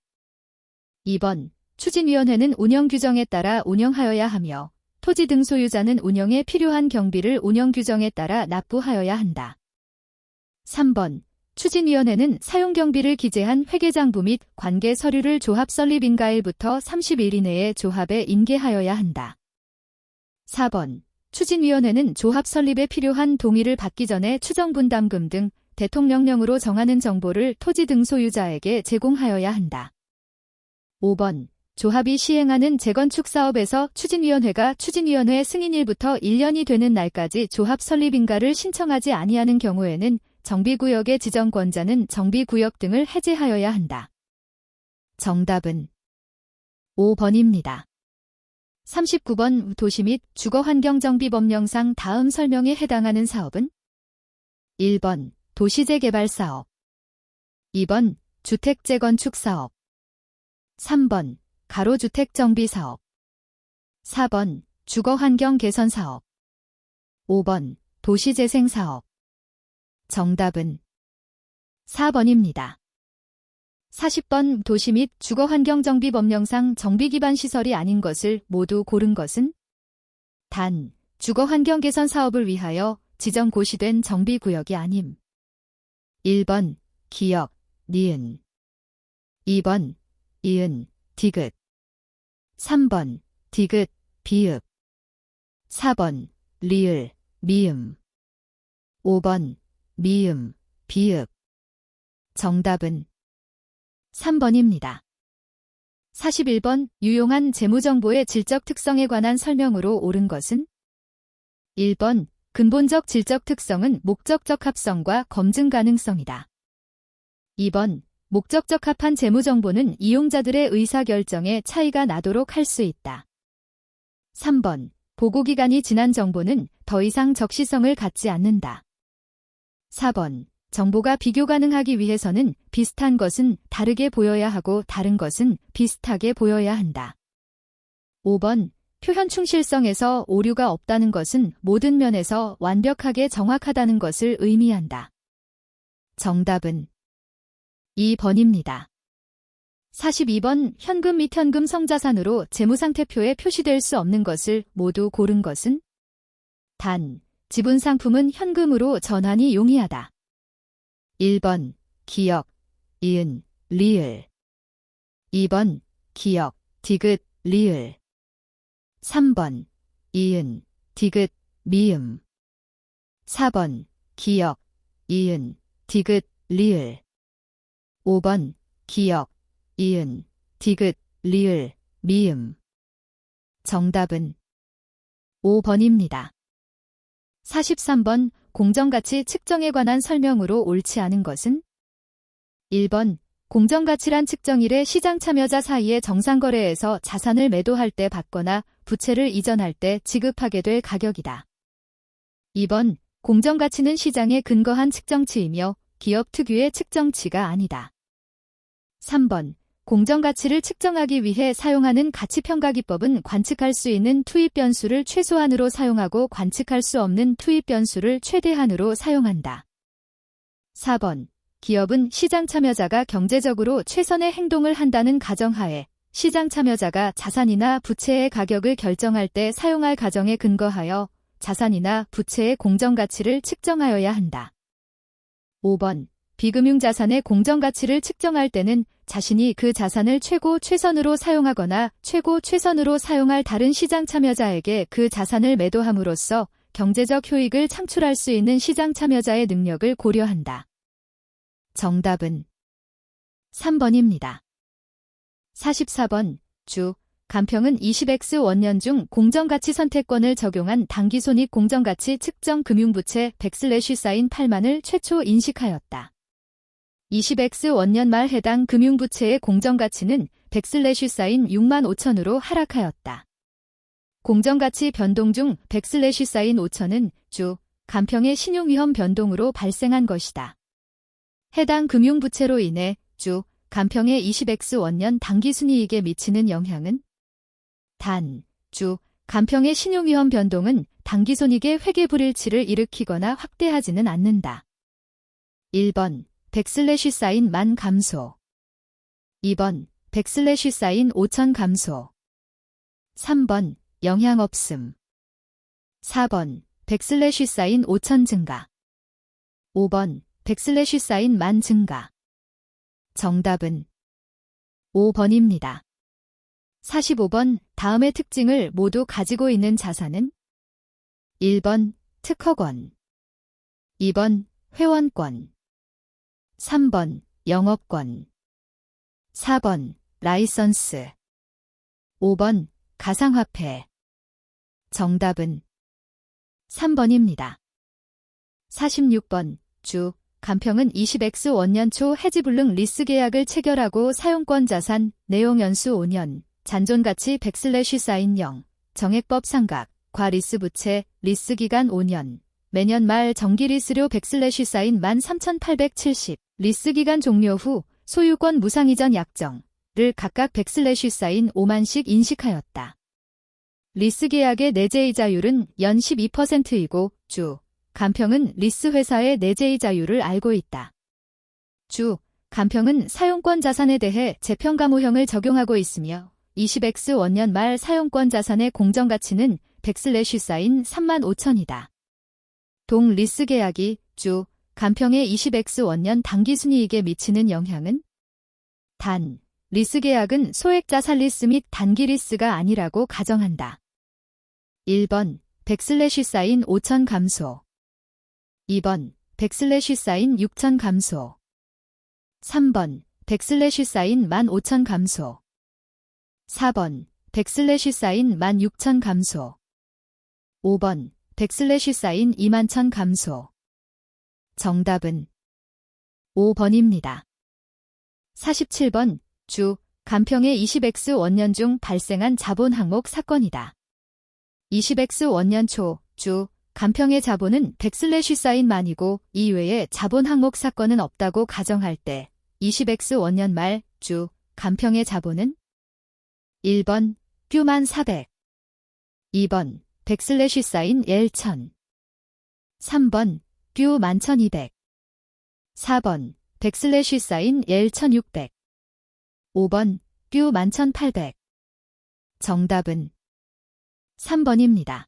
2번. 추진위원회는 운영 규정에 따라 운영하여야 하며 토지 등 소유자는 운영에 필요한 경비를 운영 규정에 따라 납부하여야 한다. 3번. 추진위원회는 사용경비를 기재한 회계장부 및 관계 서류를 조합 설립 인가일부터 30일 이내에 조합에 인계하여야 한다. 4번. 추진위원회는 조합 설립에 필요한 동의를 받기 전에 추정분담금 등 대통령령으로 정하는 정보를 토지 등 소유자에게 제공하여야 한다. 5번. 조합이 시행하는 재건축 사업에서 추진위원회가 추진위원회 승인일부터 1년이 되는 날까지 조합 설립 인가를 신청하지 아니하는 경우에는 정비구역의 지정권자는 정비구역 등을 해제하여야 한다. 정답은 5번입니다. 39번. 도시 및 주거환경정비법령상 다음 설명에 해당하는 사업은? 1번. 도시재개발사업 2번. 주택재건축사업 3번. 가로주택정비사업 4번. 주거환경개선사업 5번. 도시재생사업 정답은 4번입니다. 40번. 도시 및 주거환경정비법령상 정비기반 시설이 아닌 것을 모두 고른 것은? 단. 주거환경개선 사업을 위하여 지정 고시된 정비구역이 아님. 1번. 기역, 니은 2번. 이은, 디귿 3번. 디귿, 비읍 4번. 리을, 미음 5번. 미음, 비읍 정답은 3번입니다. 41번. 유용한 재무정보의 질적 특성에 관한 설명으로 옳은 것은? 1번. 근본적 질적 특성은 목적적 합성과 검증 가능성이다. 2번. 목적적 합한 재무정보는 이용자들의 의사결정에 차이가 나도록 할 수 있다. 3번. 보고기간이 지난 정보는 더 이상 적시성을 갖지 않는다. 4번. 정보가 비교 가능하기 위해서는 비슷한 것은 다르게 보여야 하고 다른 것은 비슷하게 보여야 한다. 5번. 표현 충실성에서 오류가 없다는 것은 모든 면에서 완벽하게 정확하다는 것을 의미한다. 정답은 2번입니다. 42번. 현금 및 현금 성자산으로 재무상태표에 표시될 수 없는 것을 모두 고른 것은? 단. 지분상품은 현금으로 전환이 용이하다. 1번. 기역, 이은, 리을 2번. 기역, 디귿, 리을 3번. 이은, 디귿, 미음 4번. 기역, 이은, 디귿, 리을 5번. 기역, 이은, 디귿, 리을, 미음 정답은 5번입니다. 43번. 공정가치 측정에 관한 설명으로 옳지 않은 것은? 1번. 공정가치란 측정일에 시장 참여자 사이의 정상거래에서 자산을 매도할 때 받거나 부채를 이전할 때 지급하게 될 가격이다. 2번. 공정가치는 시장에 근거한 측정치이며 기업 특유의 측정치가 아니다. 3번. 공정가치를 측정하기 위해 사용하는 가치평가기법은 관측할 수 있는 투입 변수를 최소한으로 사용하고 관측할 수 없는 투입 변수를 최대한으로 사용한다. 4번. 기업은 시장 참여자가 경제적으로 최선의 행동을 한다는 가정하에 시장 참여자가 자산이나 부채의 가격을 결정할 때 사용할 가정에 근거하여 자산이나 부채의 공정가치를 측정하여야 한다. 5번. 비금융자산의 공정가치를 측정할 때는 자신이 그 자산을 최선으로 사용하거나 최선으로 사용할 다른 시장 참여자에게 그 자산을 매도함으로써 경제적 효익을 창출할 수 있는 시장 참여자의 능력을 고려한다. 정답은 3번입니다. 44번. 주, 간평은 20X 원년 중 공정가치 선택권을 적용한 당기손익 공정가치 측정 금융부채 /사인 8만을 최초 인식하였다. 20X 원년 말 해당 금융부채의 공정가치는 /사인 6만 5천으로 하락하였다. 공정가치 변동 중 /사인 5천은 주, 간평의 신용위험 변동으로 발생한 것이다. 해당 금융부채로 인해 주, 간평의 20X 원년 당기순이익에 미치는 영향은? 단, 주, 간평의 신용위험 변동은 당기손익의 회계불일치를 일으키거나 확대하지는 않는다. 1번. /사인 만 감소 2번. 백슬래시 사인 5천 감소. 3번 영향 없음. 4번 백슬래시 사인 5천 증가. 5번 백슬래시 사인 만 증가. 정답은 5번입니다. 45번 다음의 특징을 모두 가지고 있는 자산은 1번 특허권, 2번 회원권, 3번 영업권, 4번 라이선스, 5번 가상화폐. 정답은 3번입니다. 46번 주 간평은 20X 원년 초 해지불능 리스 계약을 체결하고 사용권 자산 내용 연수 5년 잔존가치 백슬래시 사인 0 정액법 상각 과 리스 부채 리스 기간 5년 매년 말 정기 리스료 백슬래시 사인 13,870 리스 기간 종료 후 소유권 무상 이전 약정을 각각 백슬래시 사인 5만씩 인식하였다. 리스 계약의 내재이자율은 연 12%이고 주 간평은 리스 회사의 내재이자율을 알고 있다. 주 간평은 사용권 자산에 대해 재평가모형을 적용하고 있으며 20X 원년 말 사용권 자산의 공정가치는 백슬래시 사인 35,000이다. 동 리스 계약이 주 간평의 20X 원년 당기순이익에 미치는 영향은 단 리스 계약은 소액자산 리스 및 단기 리스가 아니라고 가정한다. 1번 백슬래시 사인 5천 감소. 2번 백슬래시 사인 6천 감소. 3번 백슬래시 사인 15,000 감소. 4번 백슬래시 사인 16,000 감소. 5번 백슬래시 사인 21,000 감소. 정답은 5번입니다. 47번 주 간평의 20X 원년 중 발생한 자본 항목 사건이다. 20X 원년 초 주 간평의 자본은 백슬래시 사인 만이고 이외에 자본 항목 사건은 없다고 가정할 때 20X 원년 말 주 간평의 자본은 1번 뷰만 400, 2번 백슬래시 사인 L1000, 3번 뷰 11,200, 4번 백슬래시 사인 L1600, 5번 뷰 11,800. 정답은 3번입니다.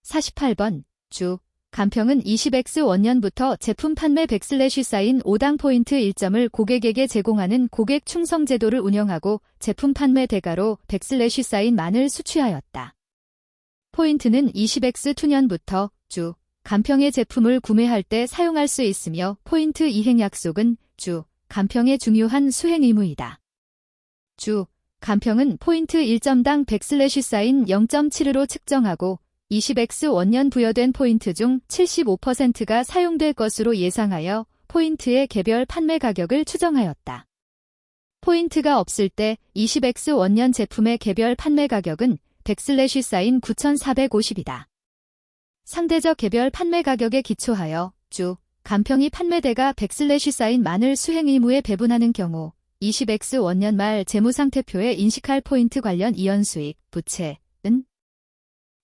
48번 주 간평은 20X 원년부터 제품 판매 백슬래시 사인 5당 포인트 1점을 고객에게 제공하는 고객 충성 제도를 운영하고 제품 판매 대가로 백슬래시 사인 만을 수취하였다. 포인트는 20X 투년부터 주 간평의 제품을 구매할 때 사용할 수 있으며 포인트 이행 약속은 주 간평의 중요한 수행 의무이다. 주 간평은 포인트 1점당 백슬래시 사인 0.75로 측정하고 20X 원년 부여된 포인트 중 75%가 사용될 것으로 예상하여 포인트의 개별 판매 가격을 추정하였다. 포인트가 없을 때 20X 원년 제품의 개별 판매 가격은 백슬래시 사인 9,450이다. 상대적 개별 판매 가격에 기초하여 주 간평이 판매대가 백슬래시 사인 만을 수행 의무에 배분하는 경우 20X 원년 말 재무상태표에 인식할 포인트 관련 이연수익, 부채은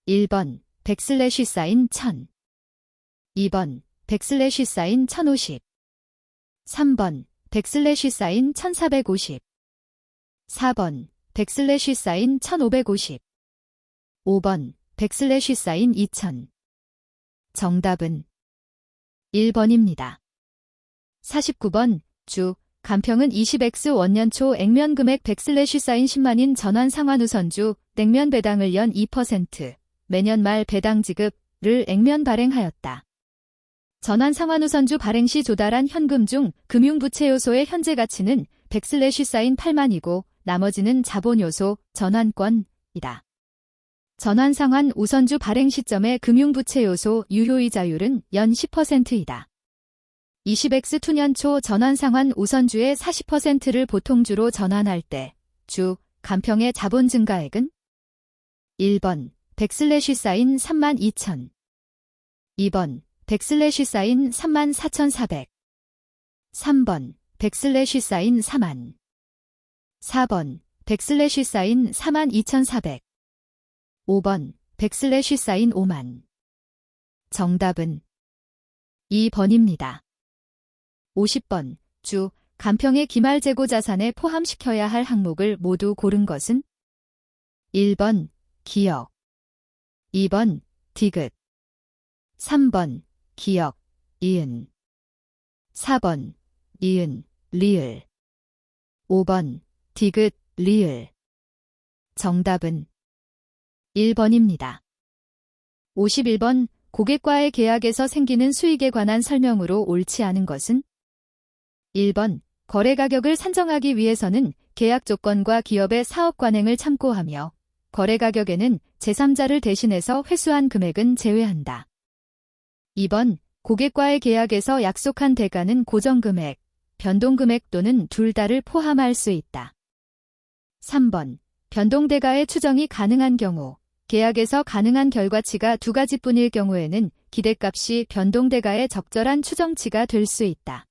1번 백슬래시 사인 1000, 2번 백슬래시 사인 1050, 3번 백슬래시 사인 1450, 4번 백슬래시 사인 1550, 5번 백슬래시 사인 2000. 정답은 1번입니다. 49번 주 간평은 20X 원년 초 액면 금액 백슬래시 사인 10만인 전환 상환 우선주 냉면 배당을 연 2% 매년 말 배당 지급을 액면 발행하였다. 전환 상환 우선주 발행 시 조달한 현금 중 금융부채 요소의 현재 가치는 백슬래시 사인 8만이고 나머지는 자본 요소 전환권이다. 전환 상환 우선주 발행 시점의 금융부채 요소 유효이자율은 연 10%이다. 20X 투년 초 전환 상환 우선주의 40%를 보통주로 전환할 때 주 간평의 자본 증가액은 1번 백슬래시 사인 32,000, 2번 백슬래시 사인 34,400, 3번 백슬래시 사인 4만, 4번 백슬래시 사인 42,400, 5번 백슬래시 사인 5만. 정답은 2번입니다. 50번 주 간평의 기말 재고 자산에 포함시켜야 할 항목을 모두 고른 것은 1번 기역, 2번 디귿, 3번 기역, 이은, 4번 이은, 리을, 5번 디귿, 리을. 정답은 1번입니다. 51번 고객과의 계약에서 생기는 수익에 관한 설명으로 옳지 않은 것은 1번 거래 가격을 산정하기 위해서는 계약 조건과 기업의 사업 관행을 참고하며 거래 가격에는 제3자를 대신해서 회수한 금액은 제외한다. 2번 고객과의 계약에서 약속한 대가는 고정금액, 변동금액 또는 둘 다를 포함할 수 있다. 3번 변동대가의 추정이 가능한 경우, 계약에서 가능한 결과치가 두 가지뿐일 경우에는 기대값이 변동대가의 적절한 추정치가 될 수 있다.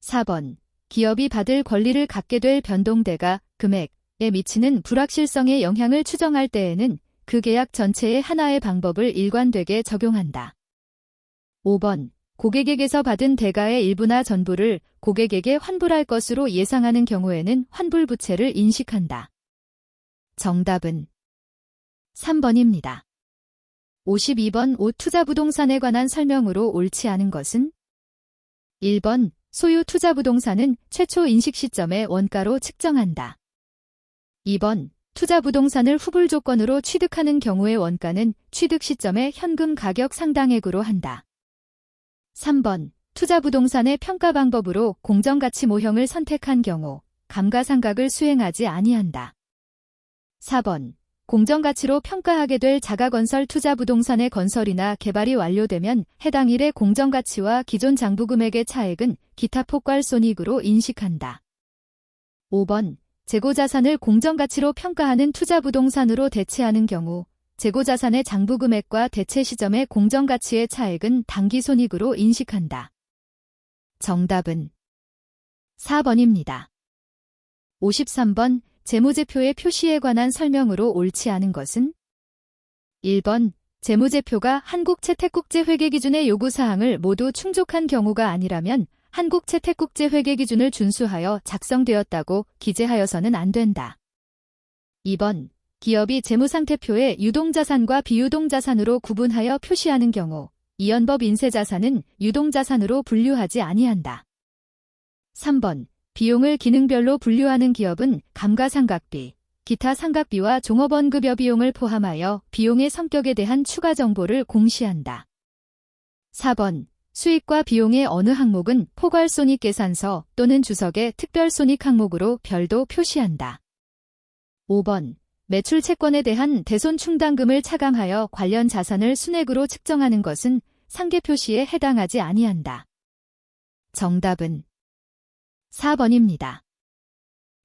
4번 기업이 받을 권리를 갖게 될 변동대가 금액에 미치는 불확실성의 영향을 추정할 때에는 그 계약 전체의 하나의 방법을 일관되게 적용한다. 5번 고객에게서 받은 대가의 일부나 전부를 고객에게 환불할 것으로 예상하는 경우에는 환불부채를 인식한다. 정답은 3번입니다. 52번 옷 투자부동산에 관한 설명으로 옳지 않은 것은 1번 소유 투자부동산은 최초 인식 시점의 원가로 측정한다. 2번 투자부동산을 후불 조건으로 취득하는 경우의 원가는 취득 시점의 현금 가격 상당액으로 한다. 3번 투자부동산의 평가 방법으로 공정가치 모형을 선택한 경우 감가상각을 수행하지 아니한다. 4번 공정가치로 평가하게 될 자가건설 투자부동산의 건설이나 개발이 완료되면 해당 일의 공정가치와 기존 장부금액의 차액은 기타 폭발손익으로 인식한다. 5번 재고자산을 공정가치로 평가하는 투자부동산으로 대체하는 경우 재고자산의 장부금액과 대체 시점의 공정가치의 차액은 당기손익으로 인식한다. 정답은 4번입니다. 53번 재무제표의 표시에 관한 설명으로 옳지 않은 것은 1번 재무제표가 한국채택국제회계기준의 요구사항을 모두 충족한 경우가 아니라면 한국채택국제회계기준을 준수하여 작성되었다고 기재하여서는 안 된다. 2번 기업이 재무상태표에 유동자산과 비유동자산으로 구분하여 표시하는 경우 이연법 인쇄자산은 유동자산으로 분류하지 아니한다. 3번 비용을 기능별로 분류하는 기업은 감가상각비, 기타 상각비와 종업원급여 비용을 포함하여 비용의 성격에 대한 추가 정보를 공시한다. 4번 수익과 비용의 어느 항목은 포괄손익계산서 또는 주석의 특별손익 항목으로 별도 표시한다. 5번 매출 채권에 대한 대손 충당금을 차감하여 관련 자산을 순액으로 측정하는 것은 상계 표시에 해당하지 아니한다. 정답은 4번입니다.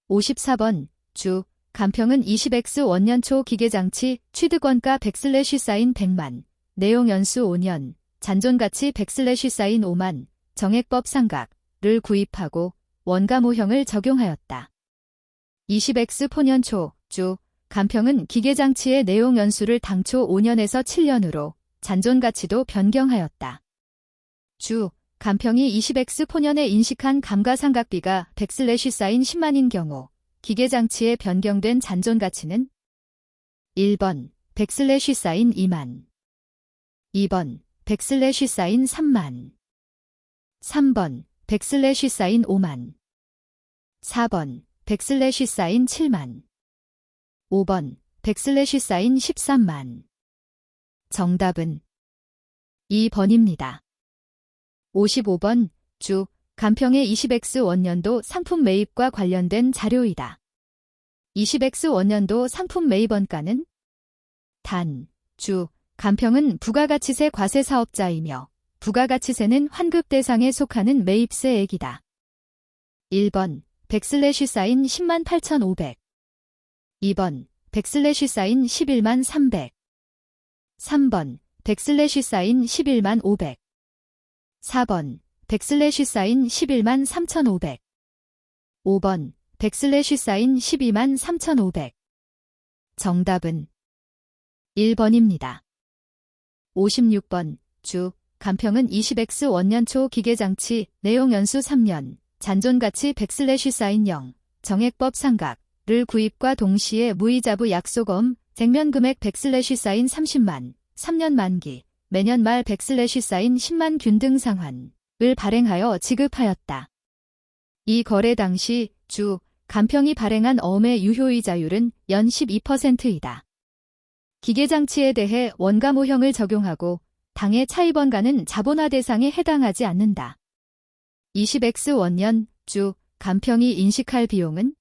54번 주 간평은 20X 원년초 기계장치 취득원가 100/ 사인 100만, 내용 연수 5년, 잔존가치 100/ 사인 5만, 정액법 상각을 구입하고 원가 모형을 적용하였다. 20X 포년초 주 간평은 기계장치의 내용 연수를 당초 5년에서 7년으로 잔존가치도 변경하였다. 주 간평이 20X 포년에 인식한 감가상각비가 100/ 사인 10만인 경우 기계장치에 변경된 잔존가치는 1번 100/ 사인 2만, 2번 100/ 사인 3만, 3번 100/ 사인 5만, 4번 100/ 사인 7만, 5번 100/ 사인 13만. 정답은 2번입니다. 55번 주 간평의 20X 원년도 상품 매입과 관련된 자료이다. 20X 원년도 상품 매입원가는 단, 주, 간평은 부가가치세 과세사업자이며 부가가치세는 환급 대상에 속하는 매입세액이다. 1번 100/ 사인 10만 8,500, 2번 100/ 사인 11만 300, 3번 100/ 사인 11만 500, 4번 100/ 사인 11만 3,500, 5번 100/ 사인 12만 3,500. 정답은 1번입니다. 56번 주 간평은 20X 원년초 기계장치 내용 연수 3년, 잔존가치 100/0 정액법 상각을 구입과 동시에 무이자부 약속어음 쟁면금액 100/0 30만 3년 만기 매년 말 100/0 10만 균 등 상환을 발행하여 지급하였다. 이 거래 당시 주 간평이 발행한 어음의 유효이자율은 연 12%이다. 기계장치에 대해 원가모형을 적용하고 당해 차입원가는 자본화 대상에 해당하지 않는다. 20X 원년 주 간평이 인식할 비용은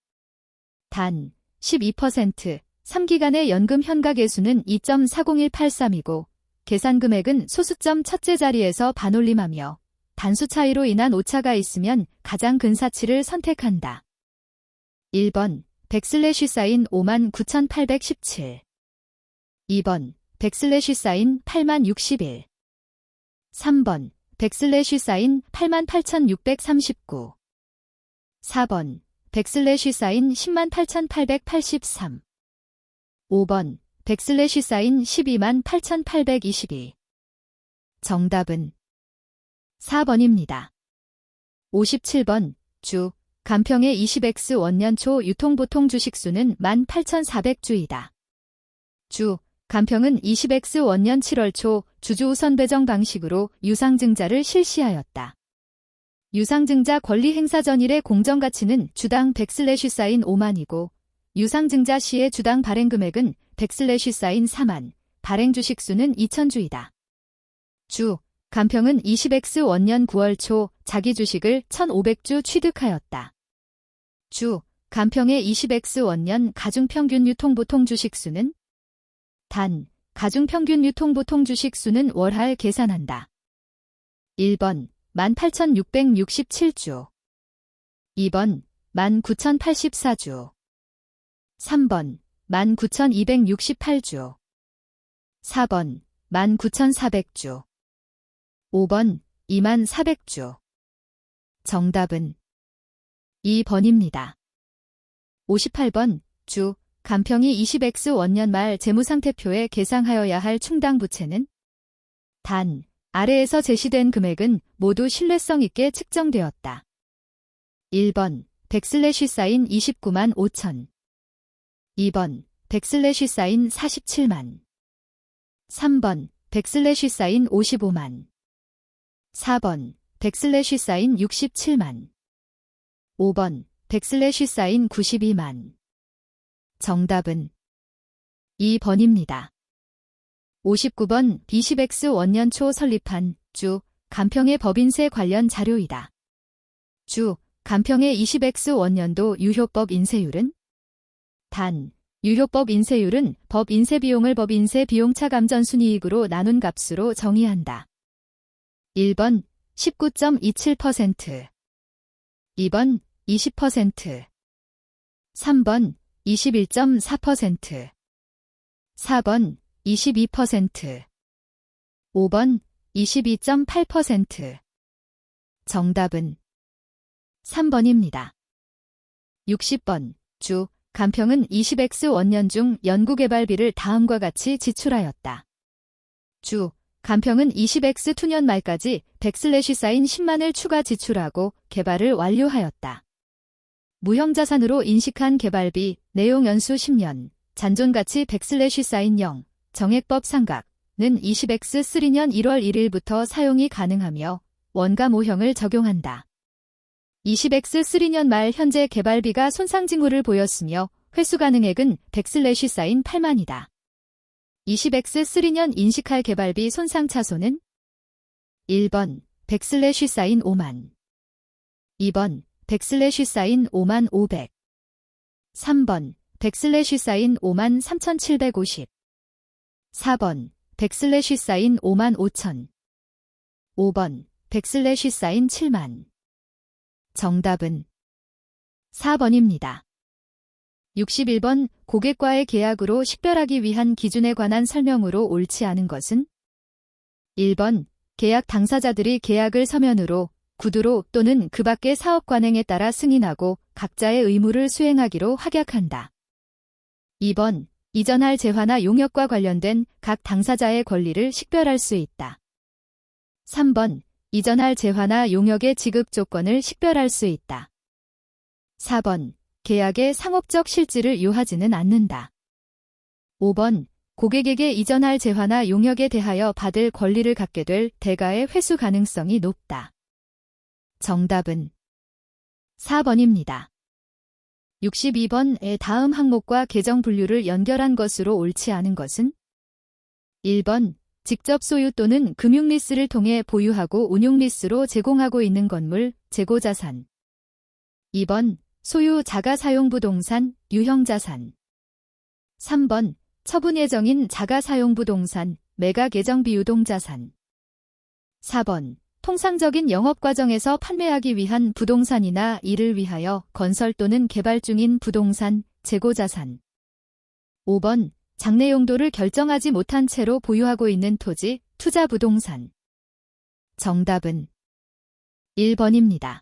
단 12%, 3기간의 연금 현가계수는 2.40183이고 계산금액은 소수점 첫째 자리에서 반올림하며 단수 차이로 인한 오차가 있으면 가장 근 사치를 선택한다. 1번 100/0 59,817 2번 100/0 80,061 3번 100/0 88,639 4번 100/0 108,883 5번 100/0 128,822 정답은 4번입니다. 57번 주 간평의 20X 원년 초 유통보통 주식수는 18,400주이다. 주 간평은 20X 원년 7월 초 주주우선 배정 방식으로 유상증자를 실시하였다. 유상증자 권리 행사 전일의 공정가치는 주당 100/0 5만이고 유상증자 시의 주당 발행금액은 100/0 4만, 발행 주식수는 2,000주이다. 주 간평은 20X 원년 9월 초 자기 주식을 1,500주 취득하였다. 주 간평의 20X 원년 가중평균 유통보통 주식수는 단, 가중평균 유통보통 주식수는 월할 계산한다. 1번 18,667주 2번 19,084주 3번 19,268주 4번 19,400주 5번 24,400주 정답은 2번입니다. 58번 주 간평이 20X 원년 말 재무상태표에 계상하여야 할 충당부채는 단, 아래에서 제시된 금액은 모두 신뢰성 있게 측정되었다. 1번 100/0 29만 5천 2번 100/0 47만 3번 100/0 55만 4번 100/0 67만 5번 100/0 92만 정답은 2번입니다. 59번 20X 원년 초 설립한 주 간평의 법인세 관련 자료이다. 주 간평의 20X 원년도 유효법 인세율은 단, 유효법 인세율은 법 인세비용을 법 인세 비용차 감전 순이익으로 나눈 값으로 정의한다. 1번 19.27%, 2번 20%, 3번 21.4%, 4번 22%, 5번 22.8% 정답은 3번입니다. 60번 주 간평은 20X 원년 중 연구개발비를 다음과 같이 지출하였다. 주 간평은 20X 투년 말까지 100/0 10만을 추가 지출하고 개발을 완료하였다. 무형자산으로 인식한 개발비, 내용 연수 10년, 잔존가치 100/0 정액법 상각은 20X 3년 1월 1일부터 사용이 가능하며 원가모형을 적용한다. 20X 3년 말 현재 개발비가 손상 징후를 보였으며 회수 가능액은 100/0 8만이다. 20X 3년 인식할 개발비 손상 차손은 1번 100/0 5만 2번 100/0 5만 500 3번 100/0 5만 3,750 4번 100/0 5만 5천 5번 100/0 7만 정답은 4번입니다. 61번 고객과의 계약으로 식별하기 위한 기준에 관한 설명으로 옳지 않은 것은 1번 계약 당사자들이 계약을 서면으로, 구두로 또는 그 밖의 사업 관행에 따라 승인하고 각자의 의무를 수행하기로 확약한다. 2번 이전할 재화나 용역과 관련된 각 당사자의 권리를 식별할 수 있다. 3번 이전할 재화나 용역의 지급 조건을 식별할 수 있다. 4번. 계약의 상업적 실질을 요하지는 않는다. 5번. 고객에게 이전할 재화나 용역에 대하여 받을 권리를 갖게 될 대가의 회수 가능성이 높다. 정답은 4번입니다. 62번의 다음 항목과 계정 분류를 연결한 것으로 옳지 않은 것은 1번. 직접 소유 또는 금융 리스를 통해 보유하고 운용 리스로 제공하고 있는 건물, 재고자산. 2번. 소유 자가사용부동산, 유형자산. 3번. 처분 예정인 자가사용부동산, 매각 예정 비유동자산. 4번. 통상적인 영업과정에서 판매하기 위한 부동산이나 이를 위하여 건설 또는 개발 중인 부동산, 재고자산. 5번. 장래 용도를 결정하지 못한 채로 보유하고 있는 토지, 투자부동산. 정답은 1번입니다.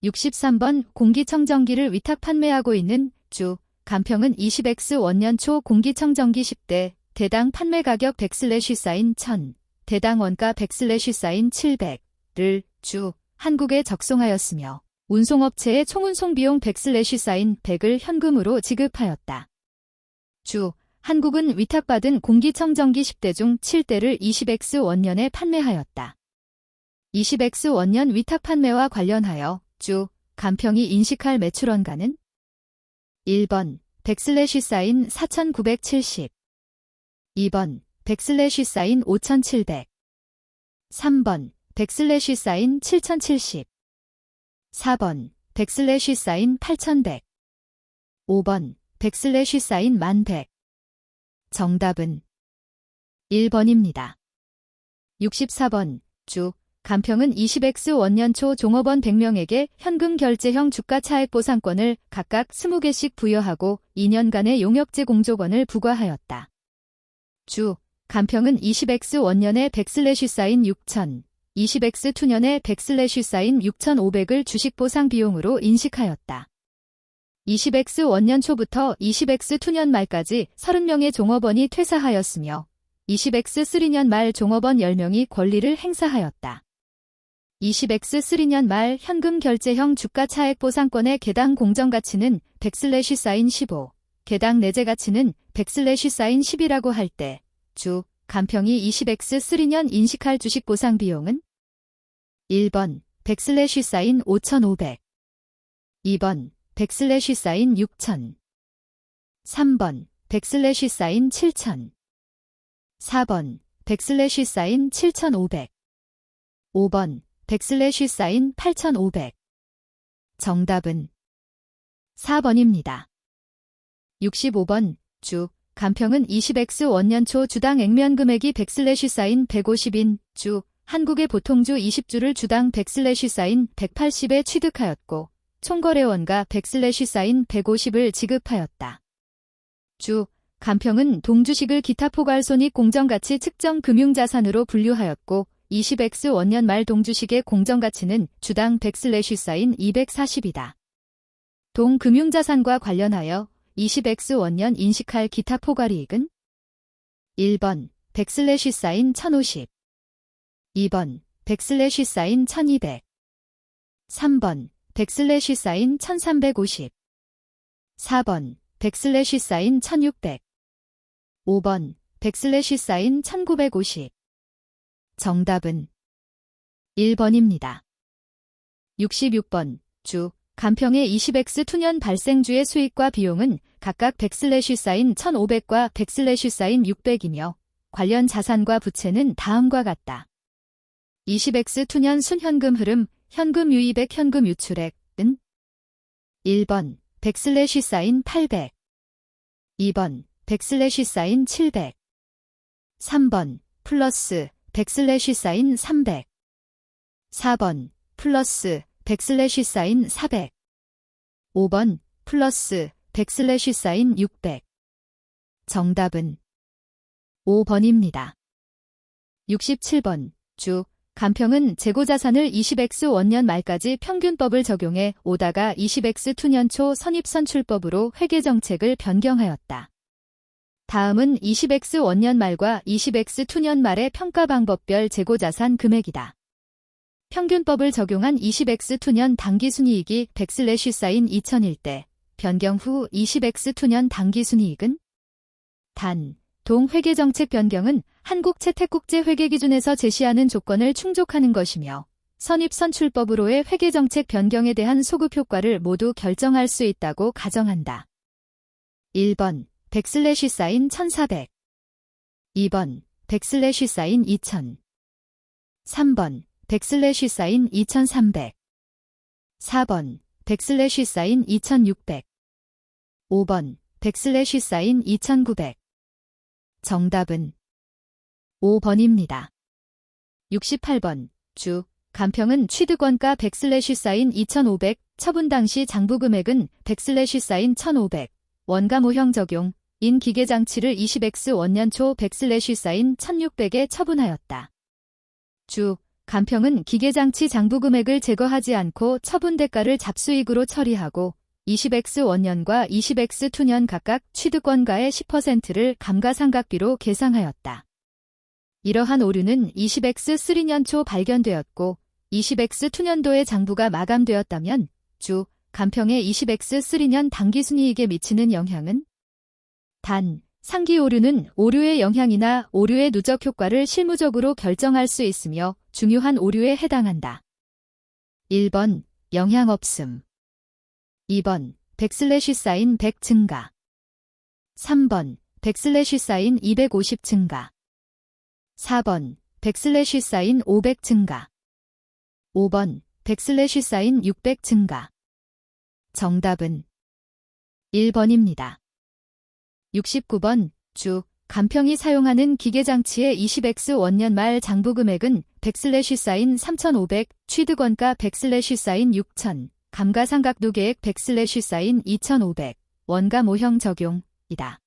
63번. 공기청정기를 위탁 판매하고 있는 주, 간평은 20X 원년 초 공기청정기 10대, 대당 판매 가격 100/사인 1000, 대당 원가 100/사인 700를 주, 한국에 적송하였으며 운송업체의 총운송 비용 100/사인 100을 현금으로 지급하였다. 주, 한국은 위탁받은 공기청정기 10대 중 7대를 20X 원년에 판매하였다. 20X 원년 위탁 판매와 관련하여 주, 간평이 인식할 매출원가는 1번. 100/사인 4970. 2번. 100/사인 5700. 3번. 100/사인 7070. 4번. 100/사인 8100. 5번. 100/사인 1100. 정답은 1번입니다. 64번. 주, 간평은 20X 원년 초 종업원 100명에게 현금 결제형 주가 차액 보상권을 각각 20개씩 부여하고 2년간의 용역제 공조권을 부과하였다. 주, 간평은 20X 원년에 100/사인 6000, 20X 투년에 100/사인 6500을 주식 보상 비용으로 인식하였다. 20X 원년 초부터 20X 투년 말까지 30명의 종업원이 퇴사하였으며 20X 3년 말 종업원 10명이 권리를 행사하였다. 20X 3년 말 현금 결제형 주가 차액 보상권의 개당 공정가치는 100/사인 15, 개당 내재 가치는 100/사인 10이라고 할 때, 주, 간평이 20X 3년 인식할 주식 보상 비용은 1번. 100/사인 5500. 2번. 100/사인 6000. 3번. 100/사인 7000. 4번. 100/사인 7500. 5번. 100/사인 8500. 정답은 4번입니다. 65번. 주, 간평은 20X 원년 초 주당 액면 금액이 100/사인 150인 주, 한국의 보통주 20주를 주당 100/사인 180에 취득하였고 총거래원가 100/사인 150을 지급하였다. 주, 간평은 동주식을 기타 포괄손익 공정가치 측정 금융자산으로 분류하였고 20X 원년 말 동주식의 공정가치는 주당 100/사인 240이다. 동금융자산과 관련하여 20X 원년 인식할 기타 포괄이익은 1번. 100/사인 1050. 2번. 100/사인 1200. 3번. 100/사인 1350. 4번. 100/사인 1600. 5번. 100/사인 1950. 정답은 1번입니다. 66번. 주, 간평의 20X 투년 발생주의 수익과 비용은 각각 100/사인 1500과 100/사인 600이며 관련 자산과 부채는 다음과 같다. 20X 투년 순현금 흐름, 현금 유입액, 현금 유출액은 1번. 100/사인 800. 2번. 100/사인 700. 3번. 플러스 100/사인 300. 4번. 플러스 100/사인 400. 5번. 플러스 100/사인 600. 정답은 5번입니다. 67번. 주, 간평은 재고자산을 20X 원년 말까지 평균법을 적용해 오다가 20X 투년 초 선입선출법으로 회계정책을 변경하였다. 다음은 20X 원년 말과 20X 투년 말의 평가 방법별 재고자산 금액이다. 평균법을 적용한 20X2년 당기순이익이 100/ 쌓인 2001대 변경 후 20X2년 당기순이익은 단, 동 회계정책 변경은 한국채택국제회계 기준에서 제시하는 조건을 충족하는 것이며 선입선출법으로의 회계정책 변경에 대한 소급 효과를 모두 결정할 수 있다고 가정한다. 1번 100/ 쌓인 1400 2번 100/ 쌓인 2000 3번 100/ 쌓인 2300 4번 100/ 쌓인 2600 5번 100/ 쌓인 2900 정답은 5번입니다. 68번 주 간평은 취득원가 100/ 쌓인 2500 처분 당시 장부금액은 100/ 쌓인 1500 원가 모형 적용 인 기계장치를 20X 원년 초 100/ 쌓인 1600에 처분하였다. 주 간평은 기계장치 장부금액을 제거하지 않고 처분 대가를 잡수익으로 처리하고 20X 원년과 20X2년 각각 취득원가의 10%를 감가상각비로 계상하였다. 이러한 오류는 20X3년 초 발견되었고 20X2년도에 장부가 마감되었다면 주 간평의 20X3년 당기순이익에 미치는 영향은 단, 상기 오류는 오류의 영향이나 오류의 누적 효과를 실무적으로 결정할 수 있으며 중요한 오류에 해당한다. 1번 영향 없음 2번 100/ 쌓인 100 증가 3번 100/ 쌓인 250 증가 4번 100/ 쌓인 500 증가 5번 100/ 쌓인 600 증가 정답은 1번입니다. 69번 주 간평이 사용하는 기계장치의 20X 원년 말 장부금액은 100/ 쌓인 3500 취득원가 100/ 쌓인 6000 감가상각도 계획 100/ 쌓인 2500 원가 모형 적용이다.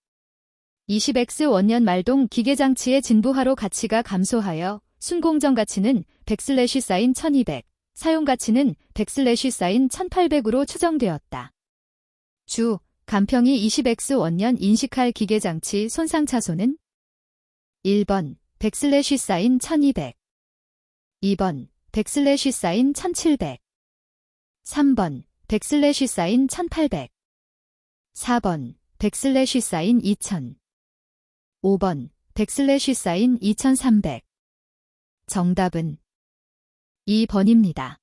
20X 원년 말동 기계장치의 진부하로 가치가 감소하여 순공정 가치는 100/ 쌓인 1200 사용 가치는 100/ 쌓인 1800으로 추정되었다. 주 간평이 20X 원년 인식할 기계장치 손상 차손은 1번 100/ 쌓인 1200 2번 100/ 쌓인 1700 3번 100/ 쌓인 1800 4번 100/ 쌓인 2000 5번 100/ 쌓인 2300 정답은 2번입니다.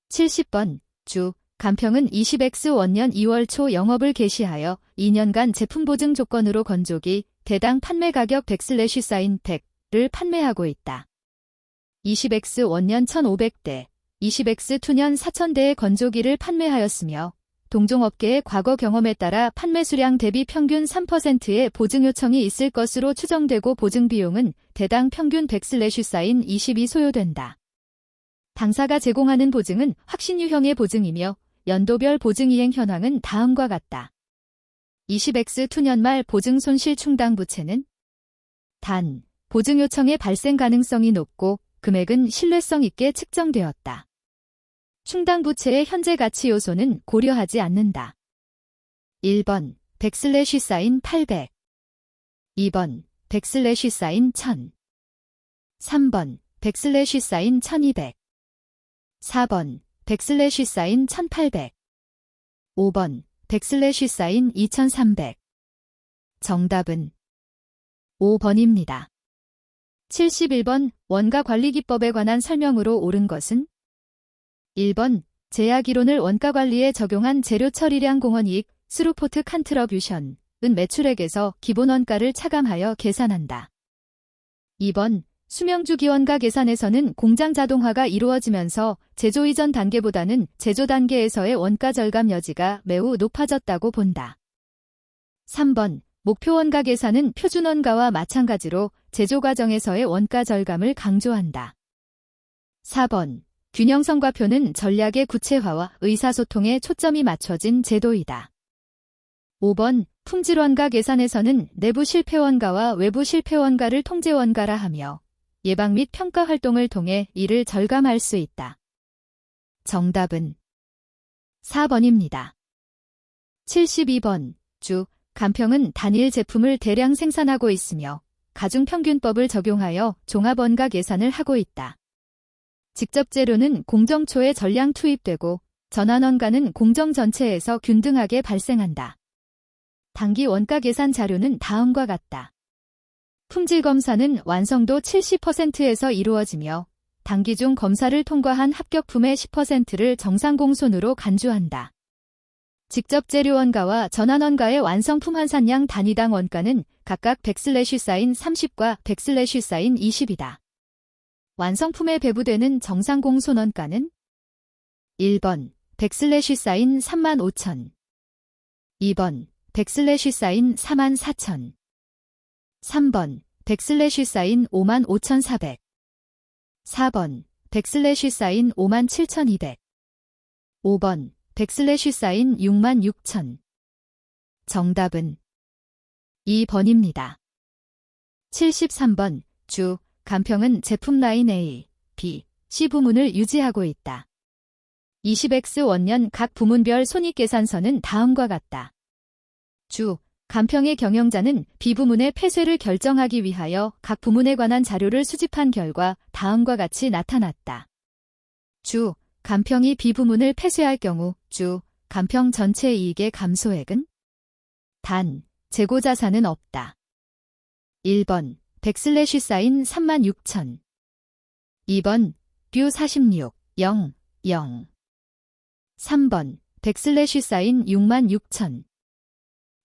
70번 주 간평은 20X 원년 2월 초 영업을 개시하여 2년간 제품 보증 조건으로 건조기 대당 판매 가격 100/ 쌓인 100를 판매하고 있다. 20X 원년 1500대, 20X2년 4000대의 건조기를 판매하였으며 동종업계의 과거 경험에 따라 판매 수량 대비 평균 3%의 보증 요청이 있을 것으로 추정되고 보증 비용은 대당 평균 100/ 쌓인 20이 소요된다. 당사가 제공하는 보증은 확신 유형의 보증이며 연도별 보증 이행 현황은 다음과 같다. 20X2년 말 보증 손실 충당 부채는 단, 보증 요청의 발생 가능성이 높고 금액은 신뢰성 있게 측정되었다. 충당 부채의 현재 가치 요소는 고려하지 않는다. 1번 100/ 쌓인 800 2번 100/ 쌓인 1000 3번 100/ 쌓인 1200 4번 100/ 쌓인 1800 5번 100/ 쌓인 2300 정답은 5번입니다. 71번 원가관리기법에 관한 설명으로 옳은 것은 1번 제약이론을 원가관리에 적용한 재료 처리량 공헌이익 스루포트 컨트러뷰션은 매출액에서 기본원가를 차감하여 계산한다. 2번 수명주 기원가 계산에서는 공장 자동화가 이루어지면서 제조 이전 단계보다는 제조 단계에서의 원가 절감 여지가 매우 높아졌다고 본다. 3번 목표 원가 계산은 표준 원가와 마찬가지로 제조 과정에서의 원가 절감을 강조한다. 4번 균형성과표는 전략의 구체화와 의사소통에 초점이 맞춰진 제도이다. 5번 품질원가 계산에서는 내부 실패원가와 외부 실패원가를 통제원가라 하며 예방 및 평가 활동을 통해 이를 절감할 수 있다. 정답은 4번입니다. 72번 주 간평은 단일 제품을 대량 생산하고 있으며 가중평균법을 적용하여 종합원가 계산을 하고 있다. 직접 재료는 공정초에 전량 투입되고 전환원가는 공정 전체에서 균등하게 발생한다. 당기 원가 계산 자료는 다음과 같다. 품질 검사는 완성도 70%에서 이루어지며 단기 중 검사를 통과한 합격품의 10%를 정상공손으로 간주한다. 직접 재료 원가와 전환 원가의 완성품 환산량 단위당 원가는 각각 100/사인 30과 100/사인 20이다. 완성품에 배부되는 정상공손 원가는 1번 100/사인 35,000, 2번 100/사인 44,000, 3번 100/사인 55,400, 4번 100/사인 57,200, 5번 100/사인 66,000. 정답은 2번입니다. 73번 주 간평은 제품 라인 A, B, C 부문을 유지하고 있다. 20X 원년 각 부문별 손익계산서는 다음과 같다. 주 간평의 경영자는 B 부문의 폐쇄를 결정하기 위하여 각 부문에 관한 자료를 수집한 결과 다음과 같이 나타났다. 주 간평이 B 부문을 폐쇄할 경우 주 간평 전체 이익의 감소액은 단 재고자산은 없다. 1번 100/사인 36,000, 2번 뷰 46, 0, 0, 3번 100/사인 66,000,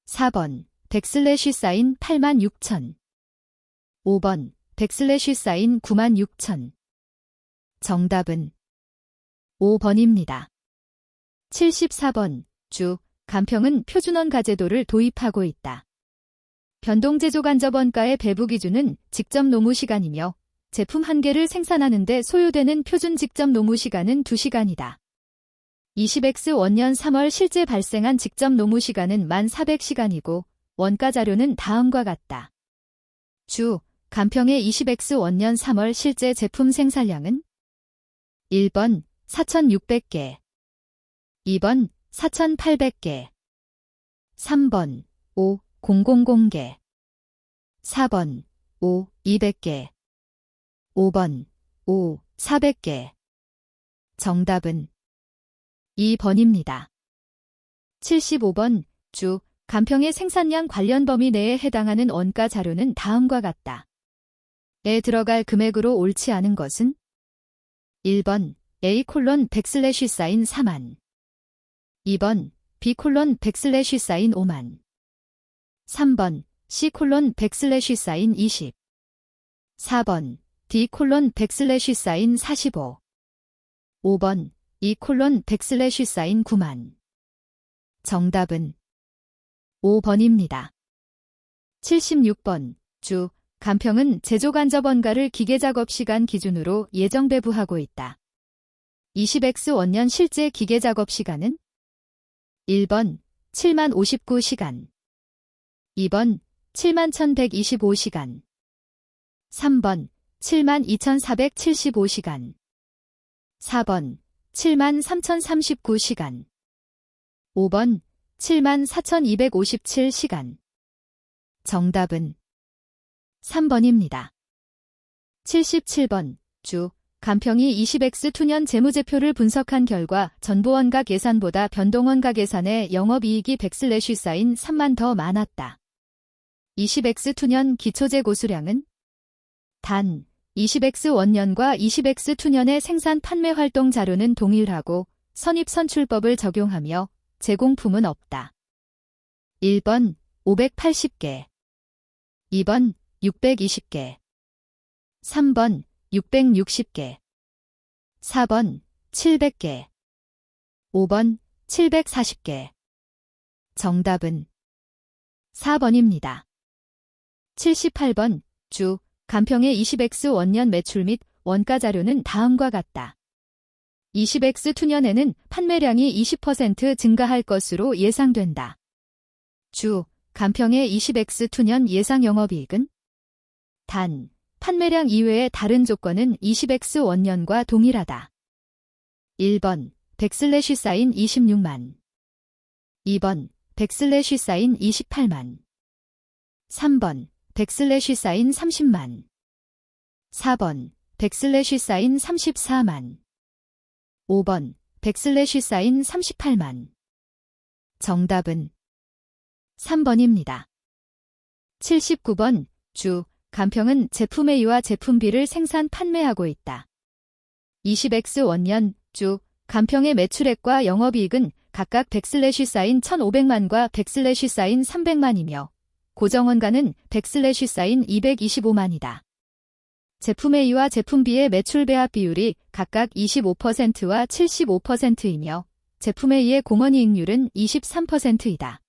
4번 100/사인 86,000, 5번 100/사인 96,000. 정답은 5번입니다. 74번 주 간평은 표준원가 제도를 도입하고 있다. 변동제조간접원가의 배부 기준은 직접 노무시간이며 제품 한 개를 생산하는 데 소요되는 표준 직접 노무시간은 2시간이다. 20X 원년 3월 실제 발생한 직접 노무시간은 1400시간이고 원가 자료는 다음과 같다. 주 간평의 20X 원년 3월 실제 제품 생산량은 1번 4,600개, 2번 4,800개, 3번 5,000개, 4번 5,200개, 5번 5,400개. 정답은 2번입니다. 75번 주 간평의 생산량 관련 범위 내에 해당하는 원가 자료는 다음과 같다. 에 들어갈 금액으로 옳지 않은 것은 1번 A:100/사인 4만, 2번 B:100/사인 5만, 3번 C:100/사인 20, 4번 D:100/사인 45, 5번 E:100/사인 9만. 정답은 5번입니다. 76번 주 간평은 제조간접원가를 기계작업시간 기준으로 예정 배부하고 있다. 20X 원년 실제 기계작업시간은 1번 70,059시간, 2번 71,125시간, 3번 72,475시간, 4번 73,039시간, 5번 74,257시간. 정답은 3번입니다. 77번 주 간평이 20X2년 재무제표를 분석한 결과 전보원가 계산보다 변동원가 계산의 영업이익이 100/사인 3만 더 많았다. 20X2년 기초재고수량은 단 20X 원년과 20X2년의 생산 판매 활동 자료는 동일하고 선입선출법을 적용하며 제공품은 없다. 1번 580개, 2번 620개, 3번 660개, 4번 700개, 5번 740개. 정답은 4번입니다. 78번 주 간평의 20X 원년 매출 및 원가 자료는 다음과 같다. 20X2년에는 판매량이 20% 증가할 것으로 예상된다. 주 간평의 20X2년 예상 영업이익은 단 판매량 이외의 다른 조건은 20X 원년과 동일하다. 1번 100/사인 26만, 2번 100/사인 28만, 3번 100/사인 30만, 4번 백슬래시 사인 34만. 5번, 백슬래시 사인 38만. 정답은 3번입니다. 79번, 주, 간평은 제품 A와 제품 B를 생산 판매하고 있다. 20X 원년, 주, 간평의 매출액과 영업이익은 각각 백슬래시 사인 1,500만과 백슬래시 사인 300만이며 고정원가는 백슬래시 사인 225만이다. 제품 A와 제품 B의 매출 배합 비율이 각각 25%와 75%이며 제품 A의 공헌이익률은 23%이다.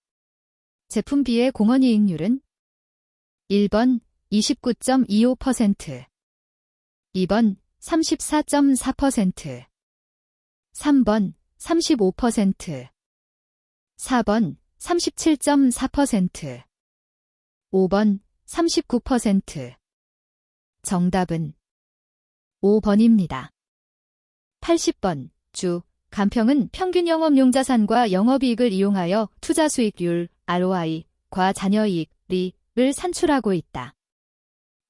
제품 B의 공헌이익률은 1번 29.25%, 2번 34.4%, 3번 35%, 4번 37.4%, 5번 39%. 정답은 5번입니다. 80번, 주, 간평은 평균 영업용 자산과 영업이익을 이용하여 투자 수익률, ROI,과 잔여이익, 를 산출하고 있다.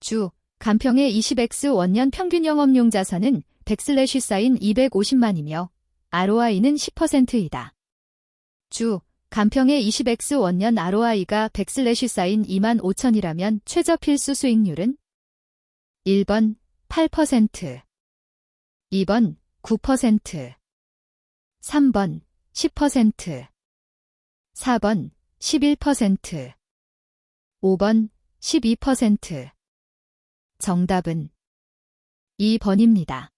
주, 간평의 20X 원년 평균 영업용 자산은 백슬래시 사인 250만이며 ROI는 10%이다. 주, 간평의 20X 원년 ROI가 백슬래시 사인 2만 5천이라면 최저 필수 수익률은 1번 8%, 2번 9%, 3번 10%, 4번 11%, 5번 12%. 정답은 2번입니다.